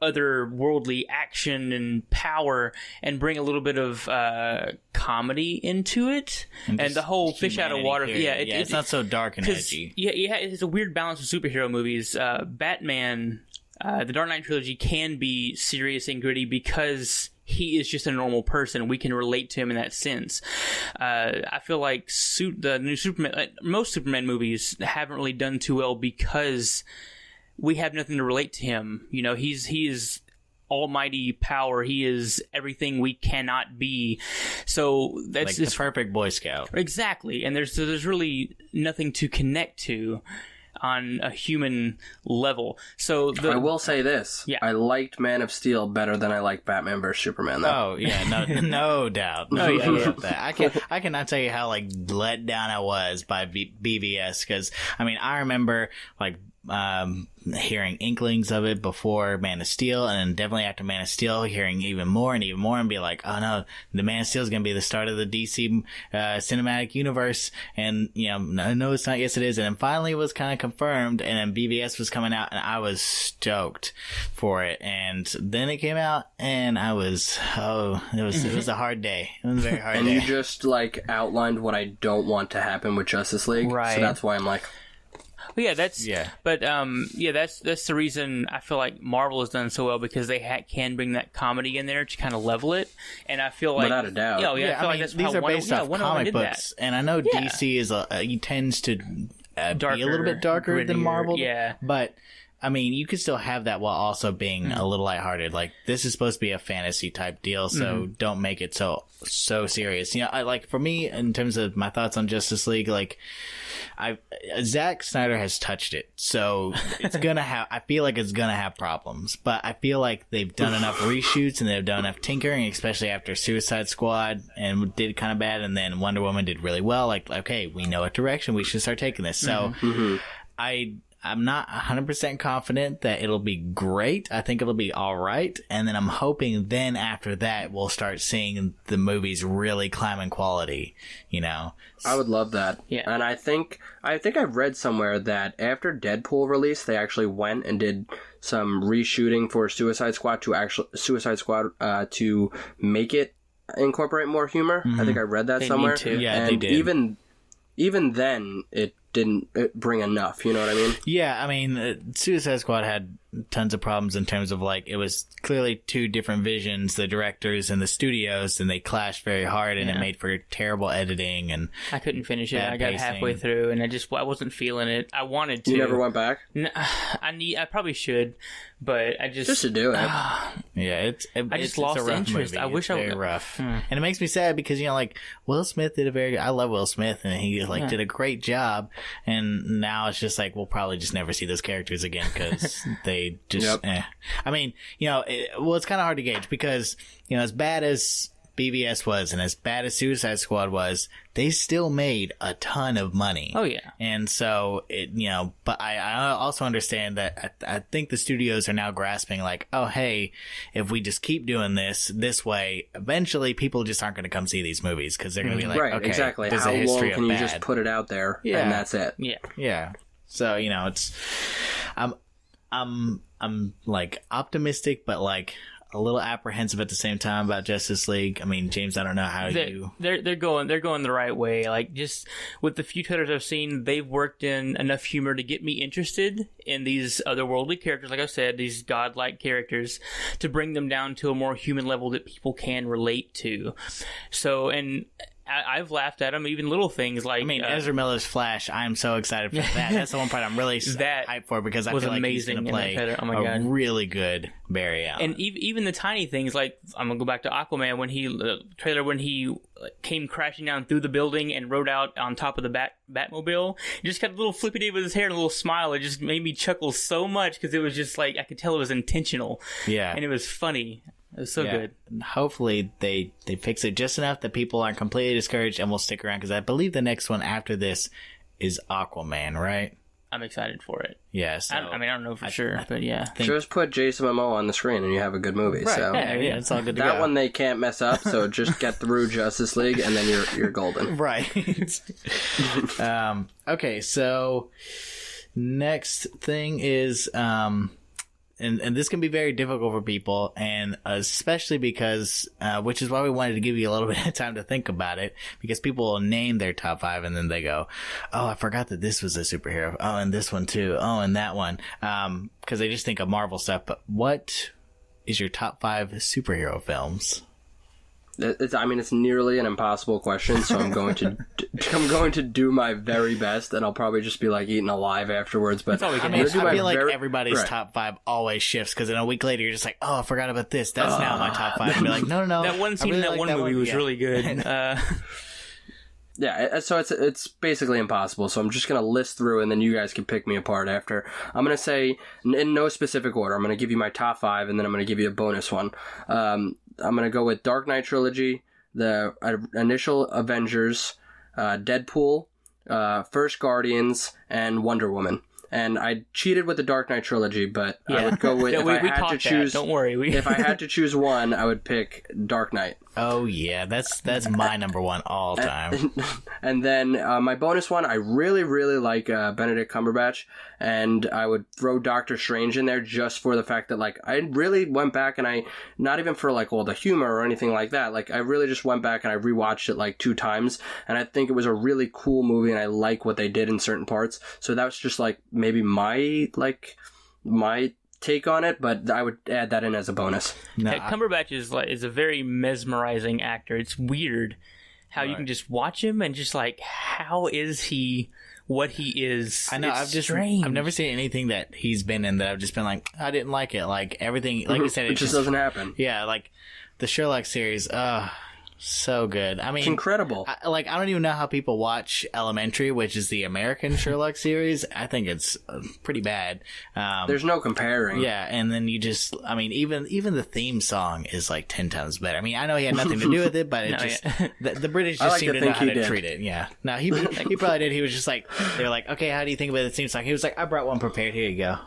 otherworldly action and power and bring a little bit of comedy into it, and the whole fish out of water. It's not so dark and edgy. Yeah, it's a weird balance of superhero movies. Batman, the Dark Knight trilogy can be serious and gritty because he is just a normal person. We can relate to him in that sense. I feel like the new Superman, most Superman movies haven't really done too well because we have nothing to relate to him. You know, he is almighty power. He is everything we cannot be. So that's like the perfect Boy Scout. Exactly. And there's really nothing to connect to on a human level. So I will say this. Yeah. I liked Man of Steel better than I liked Batman vs Superman, though. Oh, yeah, no doubt. No doubt about that. I cannot tell you how, like, let down I was by BVS, because, I mean, I remember, like, hearing inklings of it before Man of Steel, and then definitely after Man of Steel hearing even more and be like, oh no, the Man of Steel is going to be the start of the DC cinematic universe, and you know, no it's not, yes it is. And then finally it was kind of confirmed, and then BVS was coming out, and I was stoked for it. And then it came out, and I was it was a hard day. It was a very hard and day. You just like outlined what I don't want to happen with Justice League, right? So that's why I'm like, well, yeah, that's the reason I feel like Marvel has done so well, because they can bring that comedy in there to kind of level it, and I feel like without a doubt, I feel like that's these are based off comic books, that. and I know DC is he tends to be a little bit darker than Marvel, but I mean, you could still have that while also being a little lighthearted. Like, this is supposed to be a fantasy type deal, so don't make it so serious. You know, like, for me, in terms of my thoughts on Justice League, like, Zack Snyder has touched it, so it's gonna have, I feel like it's gonna have problems, but I feel like they've done enough reshoots and they've done enough tinkering, especially after Suicide Squad, and did kind of bad, and then Wonder Woman did really well. Like, okay, we know what direction we should start taking this. So, I'm not 100% confident that it'll be great. I think it'll be all right. And then I'm hoping then after that, we'll start seeing the movies really climb in quality, you know? I would love that. Yeah. And I think I've read somewhere that after Deadpool released, they actually went and did some reshooting for Suicide Squad to make it incorporate more humor. I think I read that somewhere. Need to. Yeah, and they did. Even then, it didn't bring enough, you know what I mean? Yeah, I mean, Suicide Squad had tons of problems in terms of, like, it was clearly two different visions, the directors and the studios, and they clashed very hard, and it made for terrible editing, and I couldn't finish it. I got pacing. halfway through, and I wasn't feeling it. I wanted to. You never went back? I probably should, but I just to do it. yeah, I just lost a rough interest. movie. I wish it's very rough, and it makes me sad because, you know, like, Will Smith did a very good, I love Will Smith, and he did a great job, and now it's just like, we'll probably just never see those characters again because they just I mean, you know, it's kind of hard to gauge because, you know, as bad as BVS was and as bad as Suicide Squad was, they still made a ton of money. Oh, yeah. And so, you know, but I also understand that I think the studios are now grasping, like, oh, hey, if we just keep doing this way, eventually people just aren't going to come see these movies because they're going to be like, right, okay, exactly. there's How a history long can of you bad. just put it out there Yeah. and that's it? Yeah. Yeah. So, you know, it's, I'm like optimistic, but like a little apprehensive at the same time about Justice League. I mean, James, I don't know how they're going the right way. Like, just with the few trailers I've seen, they've worked in enough humor to get me interested in these otherworldly characters. Like I said, these godlike characters, to bring them down to a more human level that people can relate to. So, and I've laughed at them, even little things like... I mean, Ezra Miller's Flash, I'm so excited for that. That's the one part I'm really hyped for, because I feel like he's going to play a really good Barry Allen. And even the tiny things, like, I'm going to go back to Aquaman, when he came crashing down through the building and rode out on top of the Batmobile. He just got a little flippy with his hair and a little smile. It just made me chuckle so much, because it was just like, I could tell it was intentional. Yeah. And it was funny. It was so good. And hopefully they fix it just enough that people aren't completely discouraged and will stick around, because I believe the next one after this is Aquaman, right? I'm excited for it. Yeah, so I mean, I don't know for sure, but yeah. Just put Jason Momoa on the screen and you have a good movie. Right. So Yeah, it's all good to go. That one they can't mess up, so just get through Justice League and then you're golden. Right. Okay, so next thing is and this can be very difficult for people, and especially because, which is why we wanted to give you a little bit of time to think about it, because people will name their top 5 and then they go, oh, I forgot that this was a superhero. Oh, and this one too. Oh, and that one. Because they just think of Marvel stuff. But what is your top 5 superhero films? It's nearly an impossible question, so I'm going to do my very best, and I'll probably just be like eaten alive afterwards. But I feel like everybody's top 5 always shifts, because in a week later you're just like, oh, I forgot about this. That's now my top 5. And be like, no. That one scene in that one movie was really good. Yeah, so it's basically impossible. So I'm just gonna list through, and then you guys can pick me apart after. I'm gonna say in no specific order. I'm gonna give you my top 5, and then I'm gonna give you a bonus one. I'm going to go with Dark Knight Trilogy, the initial Avengers, Deadpool, First Guardians, and Wonder Woman. And I cheated with the Dark Knight Trilogy, but I would go with, if I had to choose, don't worry. If I had to choose one, I would pick Dark Knight. Oh yeah, that's my number one all time. And then my bonus one, I really, really like Benedict Cumberbatch, and I would throw Doctor Strange in there just for the fact that, like, I really went back and I, not even for like all the humor or anything like that, like I really just went back and I rewatched it like 2 times, and I think it was a really cool movie, and I like what they did in certain parts. So that was just like maybe my take on it, but I would add that in as a bonus. Cumberbatch is a very mesmerizing actor. It's weird how you can just watch him and just like, how is he what he is? I know. I've never seen anything that he's been in that I've just been like, I didn't like it. Like everything, like you said, it just doesn't happen. Yeah, like the Sherlock series. So good. I mean, it's incredible. I don't even know how people watch Elementary, which is the American Sherlock series. I think it's pretty bad. There's no comparing. Yeah, and then you just, I mean, even the theme song is like 10 times better. I mean, I know he had nothing to do with it, but the British just seem to know how to treat it. Yeah. No, he probably did. He was just like, they were like, okay, how do you think about the theme song? He was like, I brought one prepared. Here you go.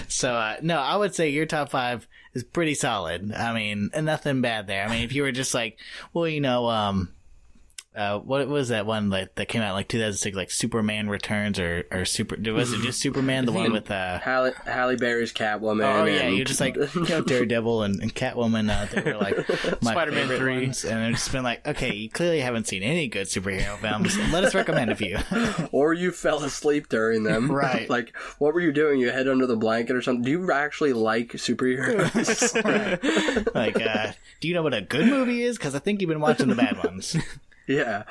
So, no, I would say your top 5 is pretty solid. I mean, and nothing bad there. I mean, if you were just like, well, you know, what was that one that came out like 2006, like Superman Returns or Super? Was it just Superman? The one with Halle Berry's Catwoman. Oh yeah, you just like, you know, Daredevil and Catwoman. They were like my Spider-Man 3, ones, and I've just been like, okay, you clearly haven't seen any good superhero films. Let us recommend a few. Or you fell asleep during them, right? Like, what were you doing? You head under the blanket or something? Do you actually like superheroes? Right. Like, do you know what a good movie is? Because I think you've been watching the bad ones. Yeah.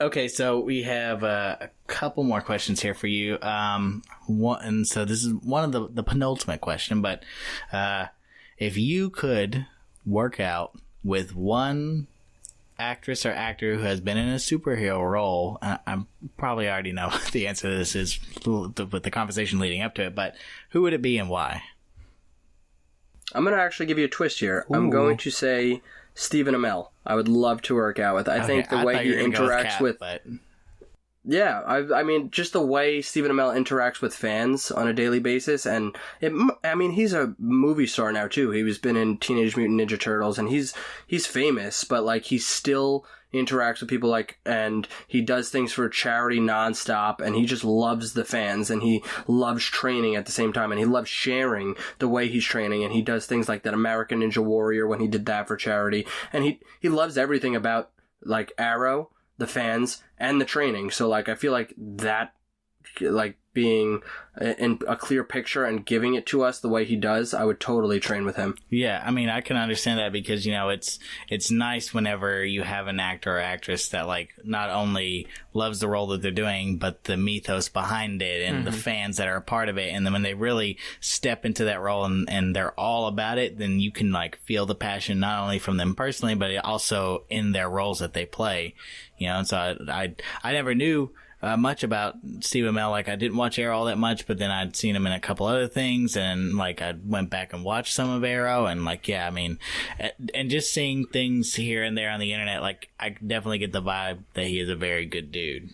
Okay, so we have a couple more questions here for you. And so this is one of the penultimate question, but if you could work out with one actress or actor who has been in a superhero role, I probably already know the answer to this is with the conversation leading up to it, but who would it be and why? I'm going to actually give you a twist here. Ooh. I'm going to say Stephen Amell. I would love to work out with. I think the way he interacts with... Yeah, I mean, just the way Stephen Amell interacts with fans on a daily basis, and he's a movie star now too. He's been in Teenage Mutant Ninja Turtles, and he's famous, but like he still interacts with people, like, and he does things for charity nonstop, and he just loves the fans, and he loves training at the same time, and he loves sharing the way he's training, and he does things like that American Ninja Warrior when he did that for charity, and he loves everything about like Arrow, the fans, and the training. So like I feel like that, like being in a clear picture and giving it to us the way he does, I would totally train with him. Yeah, I mean, I can understand that because, you know, it's nice whenever you have an actor or actress that like not only loves the role that they're doing, but the mythos behind it and the fans that are a part of it. And then when they really step into that role and they're all about it, then you can like feel the passion not only from them personally, but also in their roles that they play. You know, and so I never knew much about Steve Amell. Like, I didn't watch Arrow all that much, but then I'd seen him in a couple other things, and like I went back and watched some of Arrow, and like, yeah, I mean, and just seeing things here and there on the internet, like I definitely get the vibe that he is a very good dude.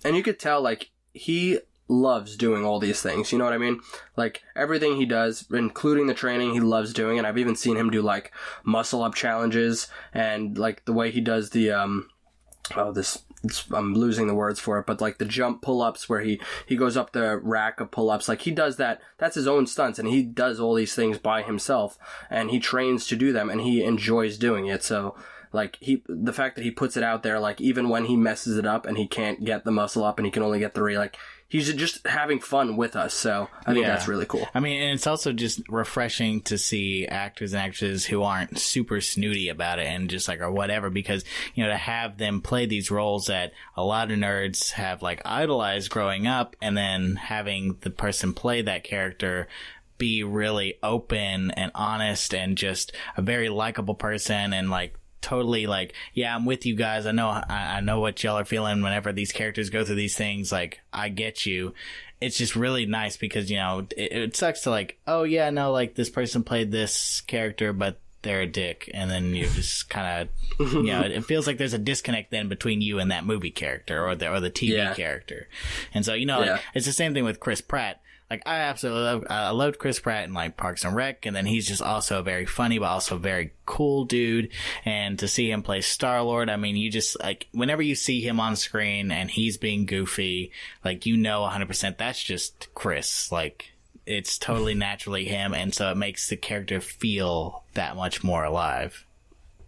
And you could tell, like, he loves doing all these things, you know what I mean? Like, everything he does, including the training, he loves doing, and I've even seen him do like muscle up challenges, and like the way he does the I'm losing the words for it, but like the jump pull-ups where he goes up the rack of pull-ups, like he does that. That's his own stunts, and he does all these things by himself, and he trains to do them, and he enjoys doing it. So like the fact that he puts it out there, like even when he messes it up and he can't get the muscle up and he can only get 3, like he's just having fun with us. So I think that's really cool. I mean, and it's also just refreshing to see actors and actresses who aren't super snooty about it and just like, or whatever, because, you know, to have them play these roles that a lot of nerds have like idolized growing up, and then having the person play that character be really open and honest and just a very likable person, and like totally like, yeah, I'm with you guys. I know what y'all are feeling whenever these characters go through these things. Like, I get you. It's just really nice because, you know, it sucks to like, oh yeah, no, like this person played this character, but they're a dick. And then you just kind of, you know, it feels like there's a disconnect then between you and that movie character or the TV character. And so, you know, like, it's the same thing with Chris Pratt. Like, I absolutely loved Chris Pratt in, like, Parks and Rec, and then he's just also a very funny, but also a very cool dude, and to see him play Star-Lord, I mean, you just, like, whenever you see him on screen and he's being goofy, like, you know 100% that's just Chris, like, it's totally naturally him, and so it makes the character feel that much more alive.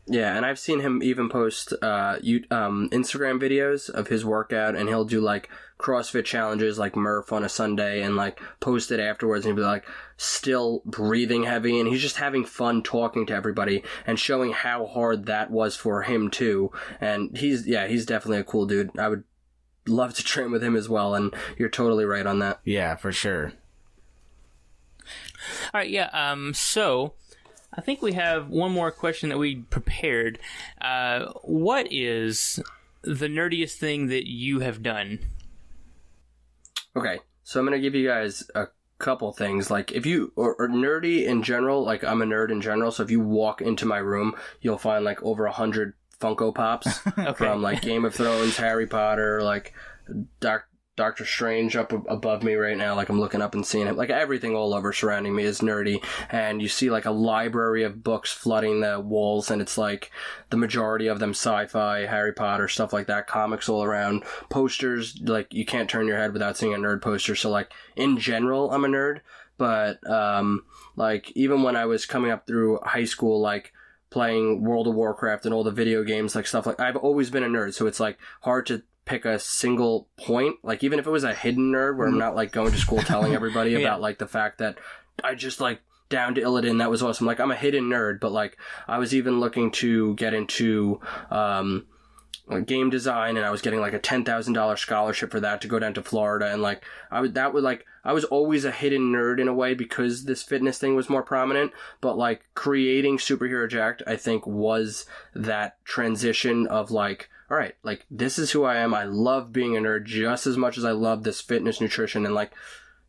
Yeah, and I've seen him even post Instagram videos of his workout, and he'll do, like, CrossFit challenges like Murph on a Sunday and like post it afterwards, and he'll be like still breathing heavy, and he's just having fun talking to everybody and showing how hard that was for him too. And he's definitely a cool dude. I would love to train with him as well, and you're totally right on that. Yeah, for sure. All right, yeah. So I think we have one more question that we prepared. What is the nerdiest thing that you have done? Okay, so I'm going to give you guys a couple things. Like, if you, or nerdy in general, like, I'm a nerd in general, so if you walk into my room, you'll find, like, over 100 Funko Pops from, like, Game of Thrones, Harry Potter, like, Doctor Strange up above me right now, like I'm looking up and seeing it. Like everything all over surrounding me is nerdy, and you see like a library of books flooding the walls, and it's like the majority of them sci-fi, Harry Potter, stuff like that, comics all around, posters, like you can't turn your head without seeing a nerd poster. So like in general, I'm a nerd, but like even when I was coming up through high school, like playing World of Warcraft and all the video games, like stuff like, I've always been a nerd, so it's like hard to pick a single point. Like even if it was a hidden nerd where I'm not like going to school telling everybody about like the fact that I just like down to Illidan, that was awesome. Like I'm a hidden nerd, but like I was even looking to get into game design, and I was getting like a $10,000 scholarship for that to go down to Florida, and like I was always a hidden nerd in a way because this fitness thing was more prominent. But like creating Superhero Jacked, I think, was that transition of like, all right, like this is who I am. I love being a nerd just as much as I love this fitness nutrition, and like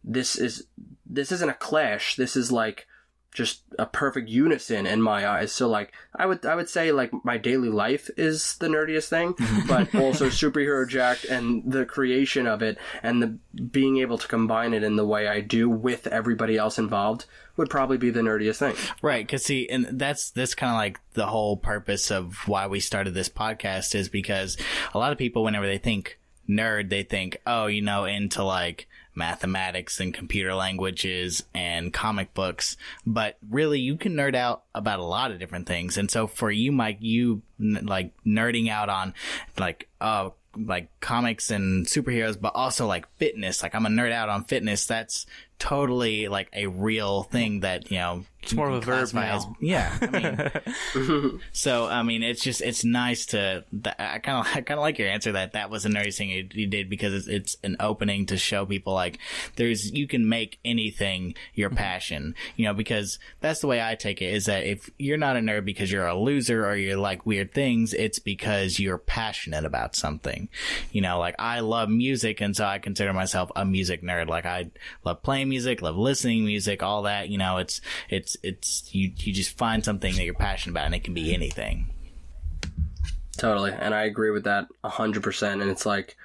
this isn't a clash. This is like just a perfect unison in my eyes. So like I would say like my daily life is the nerdiest thing, but also Superhero Jacked and the creation of it and the being able to combine it in the way I do with everybody else involved would probably be the nerdiest thing. Right, because see, and that's kind of like the whole purpose of why we started this podcast, is because a lot of people, whenever they think nerd, they think, oh, you know, into like mathematics and computer languages and comic books, but really you can nerd out about a lot of different things. And so for you, Mike, you like nerding out on like comics and superheroes, but also like fitness. Like I'm a nerd out on fitness. That's totally like a real thing that, you know, it's more of a verb now. Yeah, I mean, so I mean, it's nice to. I kind of like your answer that was a nerdy thing you did, because it's an opening to show people like you can make anything your passion, you know, because that's the way I take it, is that if you're not a nerd because you're a loser or you like weird things, it's because you're passionate about something, you know. Like I love music, and so I consider myself a music nerd. Like I love playing music, love listening to music, all that, you know. It's you just find something that you're passionate about, and it can be anything. Totally, and I agree with that 100%. And it's like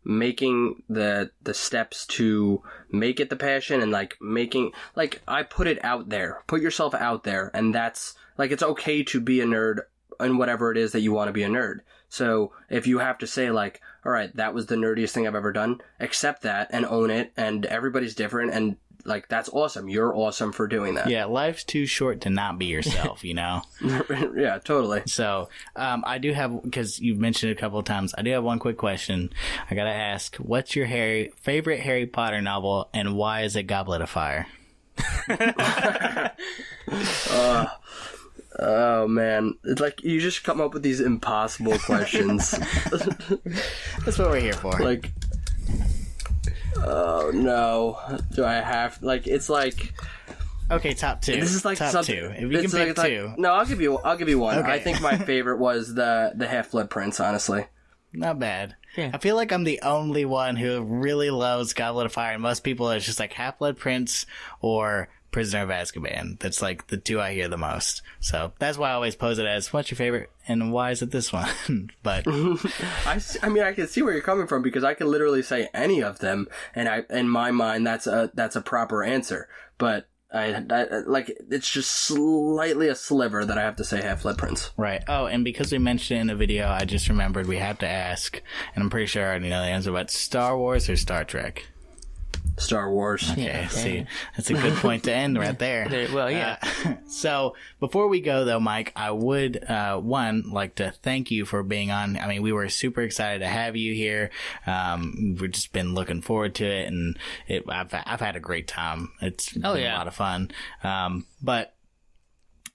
making the steps to make it the passion, and like making, like I put it out there, put yourself out there, and that's like, it's okay to be a nerd whatever it is that you want to be a nerd. So if you have to say like, all right, that was the nerdiest thing I've ever done, accept that and own it. And everybody's different. And like, that's awesome. You're awesome for doing that. Yeah, life's too short to not be yourself, you know? Yeah, totally. So, I do have, because you've mentioned it a couple of times, I do have one quick question. I gotta ask, what's your favorite Harry Potter novel, and why is it Goblet of Fire? Oh, man. It's like, you just come up with these impossible questions. That's what we're here for. Like... Oh no! Do I have it's like? Okay, top two. This is like top two. If you can pick two. No, I'll give you one. Okay. I think my favorite was the Half-Blood Prince. Honestly, not bad. Yeah. I feel like I'm the only one who really loves Goblet of Fire, and most people it's just like Half-Blood Prince or Prisoner of Azkaban. That's like the two I hear the most. So that's why I always pose it as, what's your favorite and why is it this one? But I mean, I can see where you're coming from because I can literally say any of them, and in my mind that's a proper answer. But I like, it's just slightly a sliver that I have to say Half-Blood Prince. Right. Oh, and because we mentioned it in the video, I just remembered we have to ask, and I'm pretty sure I already know the answer, but Star Wars or Star Trek? Star Wars. Okay, Yeah. see, that's a good point to end right there. Well, yeah. So before we go, though, Mike, I would like to thank you for being on. I mean, we were super excited to have you here. We've just been looking forward to it, and I've had a great time. It's been a lot of fun. But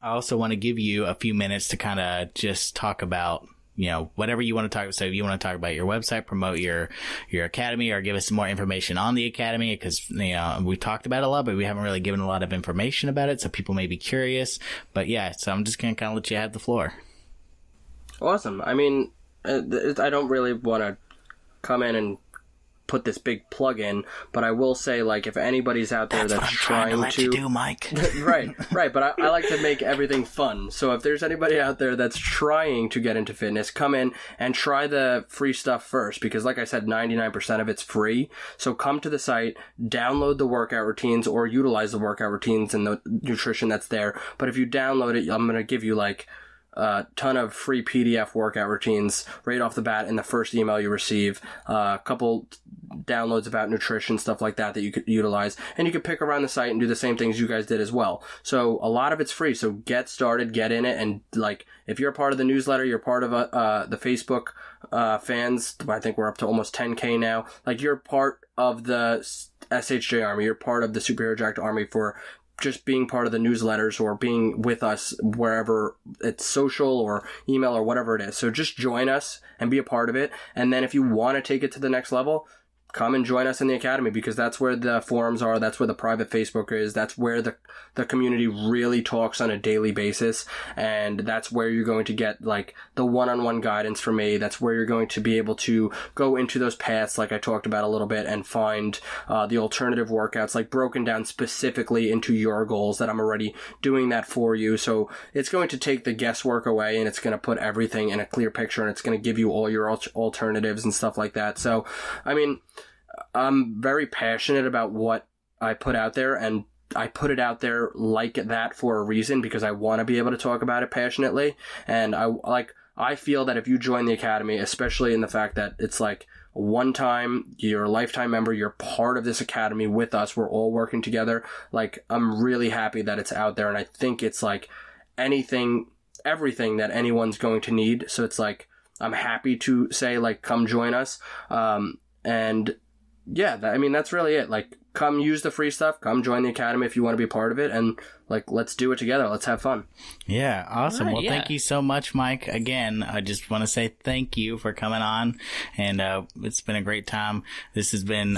I also want to give you a few minutes to kind of just talk about, you know, whatever you want to talk. So if you want to talk about your website, promote your academy, or give us some more information on the academy, because, you know, we talked about it a lot, but we haven't really given a lot of information about it. So people may be curious, but yeah, so I'm just going to kind of let you have the floor. Awesome. I mean, I don't really want to come in and put this big plug in, but I will say, like, if anybody's out there that's trying to let you do, Mike. right, but I like to make everything fun. So if there's anybody out there that's trying to get into fitness, come in and try the free stuff first, because like I said, 99% of it's free. So come to the site, download the workout routines, or utilize the workout routines and the nutrition that's there. But if you download it, I'm going to give you like a ton of free PDF workout routines right off the bat in the first email you receive. A couple downloads about nutrition, stuff like that you could utilize. And you could pick around the site and do the same things you guys did as well. So a lot of it's free. So get started, get in it. And like, if you're part of the newsletter, you're part of the Facebook fans. I think we're up to almost 10K now. Like, you're part of the SHJ Army. You're part of the Superhero Jacked Army for just being part of the newsletters or being with us wherever it's social or email or whatever it is. So just join us and be a part of it. And then if you want to take it to the next level, come and join us in the academy, because that's where the forums are. That's where the private Facebook is. That's where the community really talks on a daily basis. And that's where you're going to get like the one-on-one guidance from me. That's where you're going to be able to go into those paths like I talked about a little bit and find the alternative workouts, like broken down specifically into your goals, that I'm already doing that for you. So it's going to take the guesswork away, and it's going to put everything in a clear picture, and it's going to give you all your alternatives and stuff like that. So, I mean, I'm very passionate about what I put out there, and I put it out there like that for a reason, because I want to be able to talk about it passionately. And I feel that if you join the academy, especially in the fact that it's like one time, you're a lifetime member, you're part of this academy with us, we're all working together. Like, I'm really happy that it's out there, and I think it's like everything that anyone's going to need. So it's like, I'm happy to say, like, come join us. And yeah, I mean, that's really it. Like, come use the free stuff. Come join the academy if you want to be a part of it. And, like, let's do it together. Let's have fun. Yeah, awesome. Right, well, yeah. Thank you so much, Mike. Again, I just want to say thank you for coming on. And it's been a great time. This has been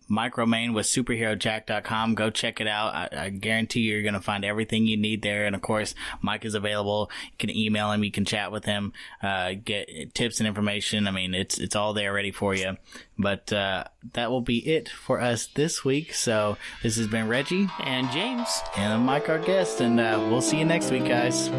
Mike Romaine with superherojack.com. Go check it out. I guarantee you're going to find everything you need there. And, of course, Mike is available. You can email him. You can chat with him, get tips and information. I mean, it's all there ready for you. But that will be it for us this week. So this has been Reggie And James. and Mike, our guest, and we'll see you next week, guys.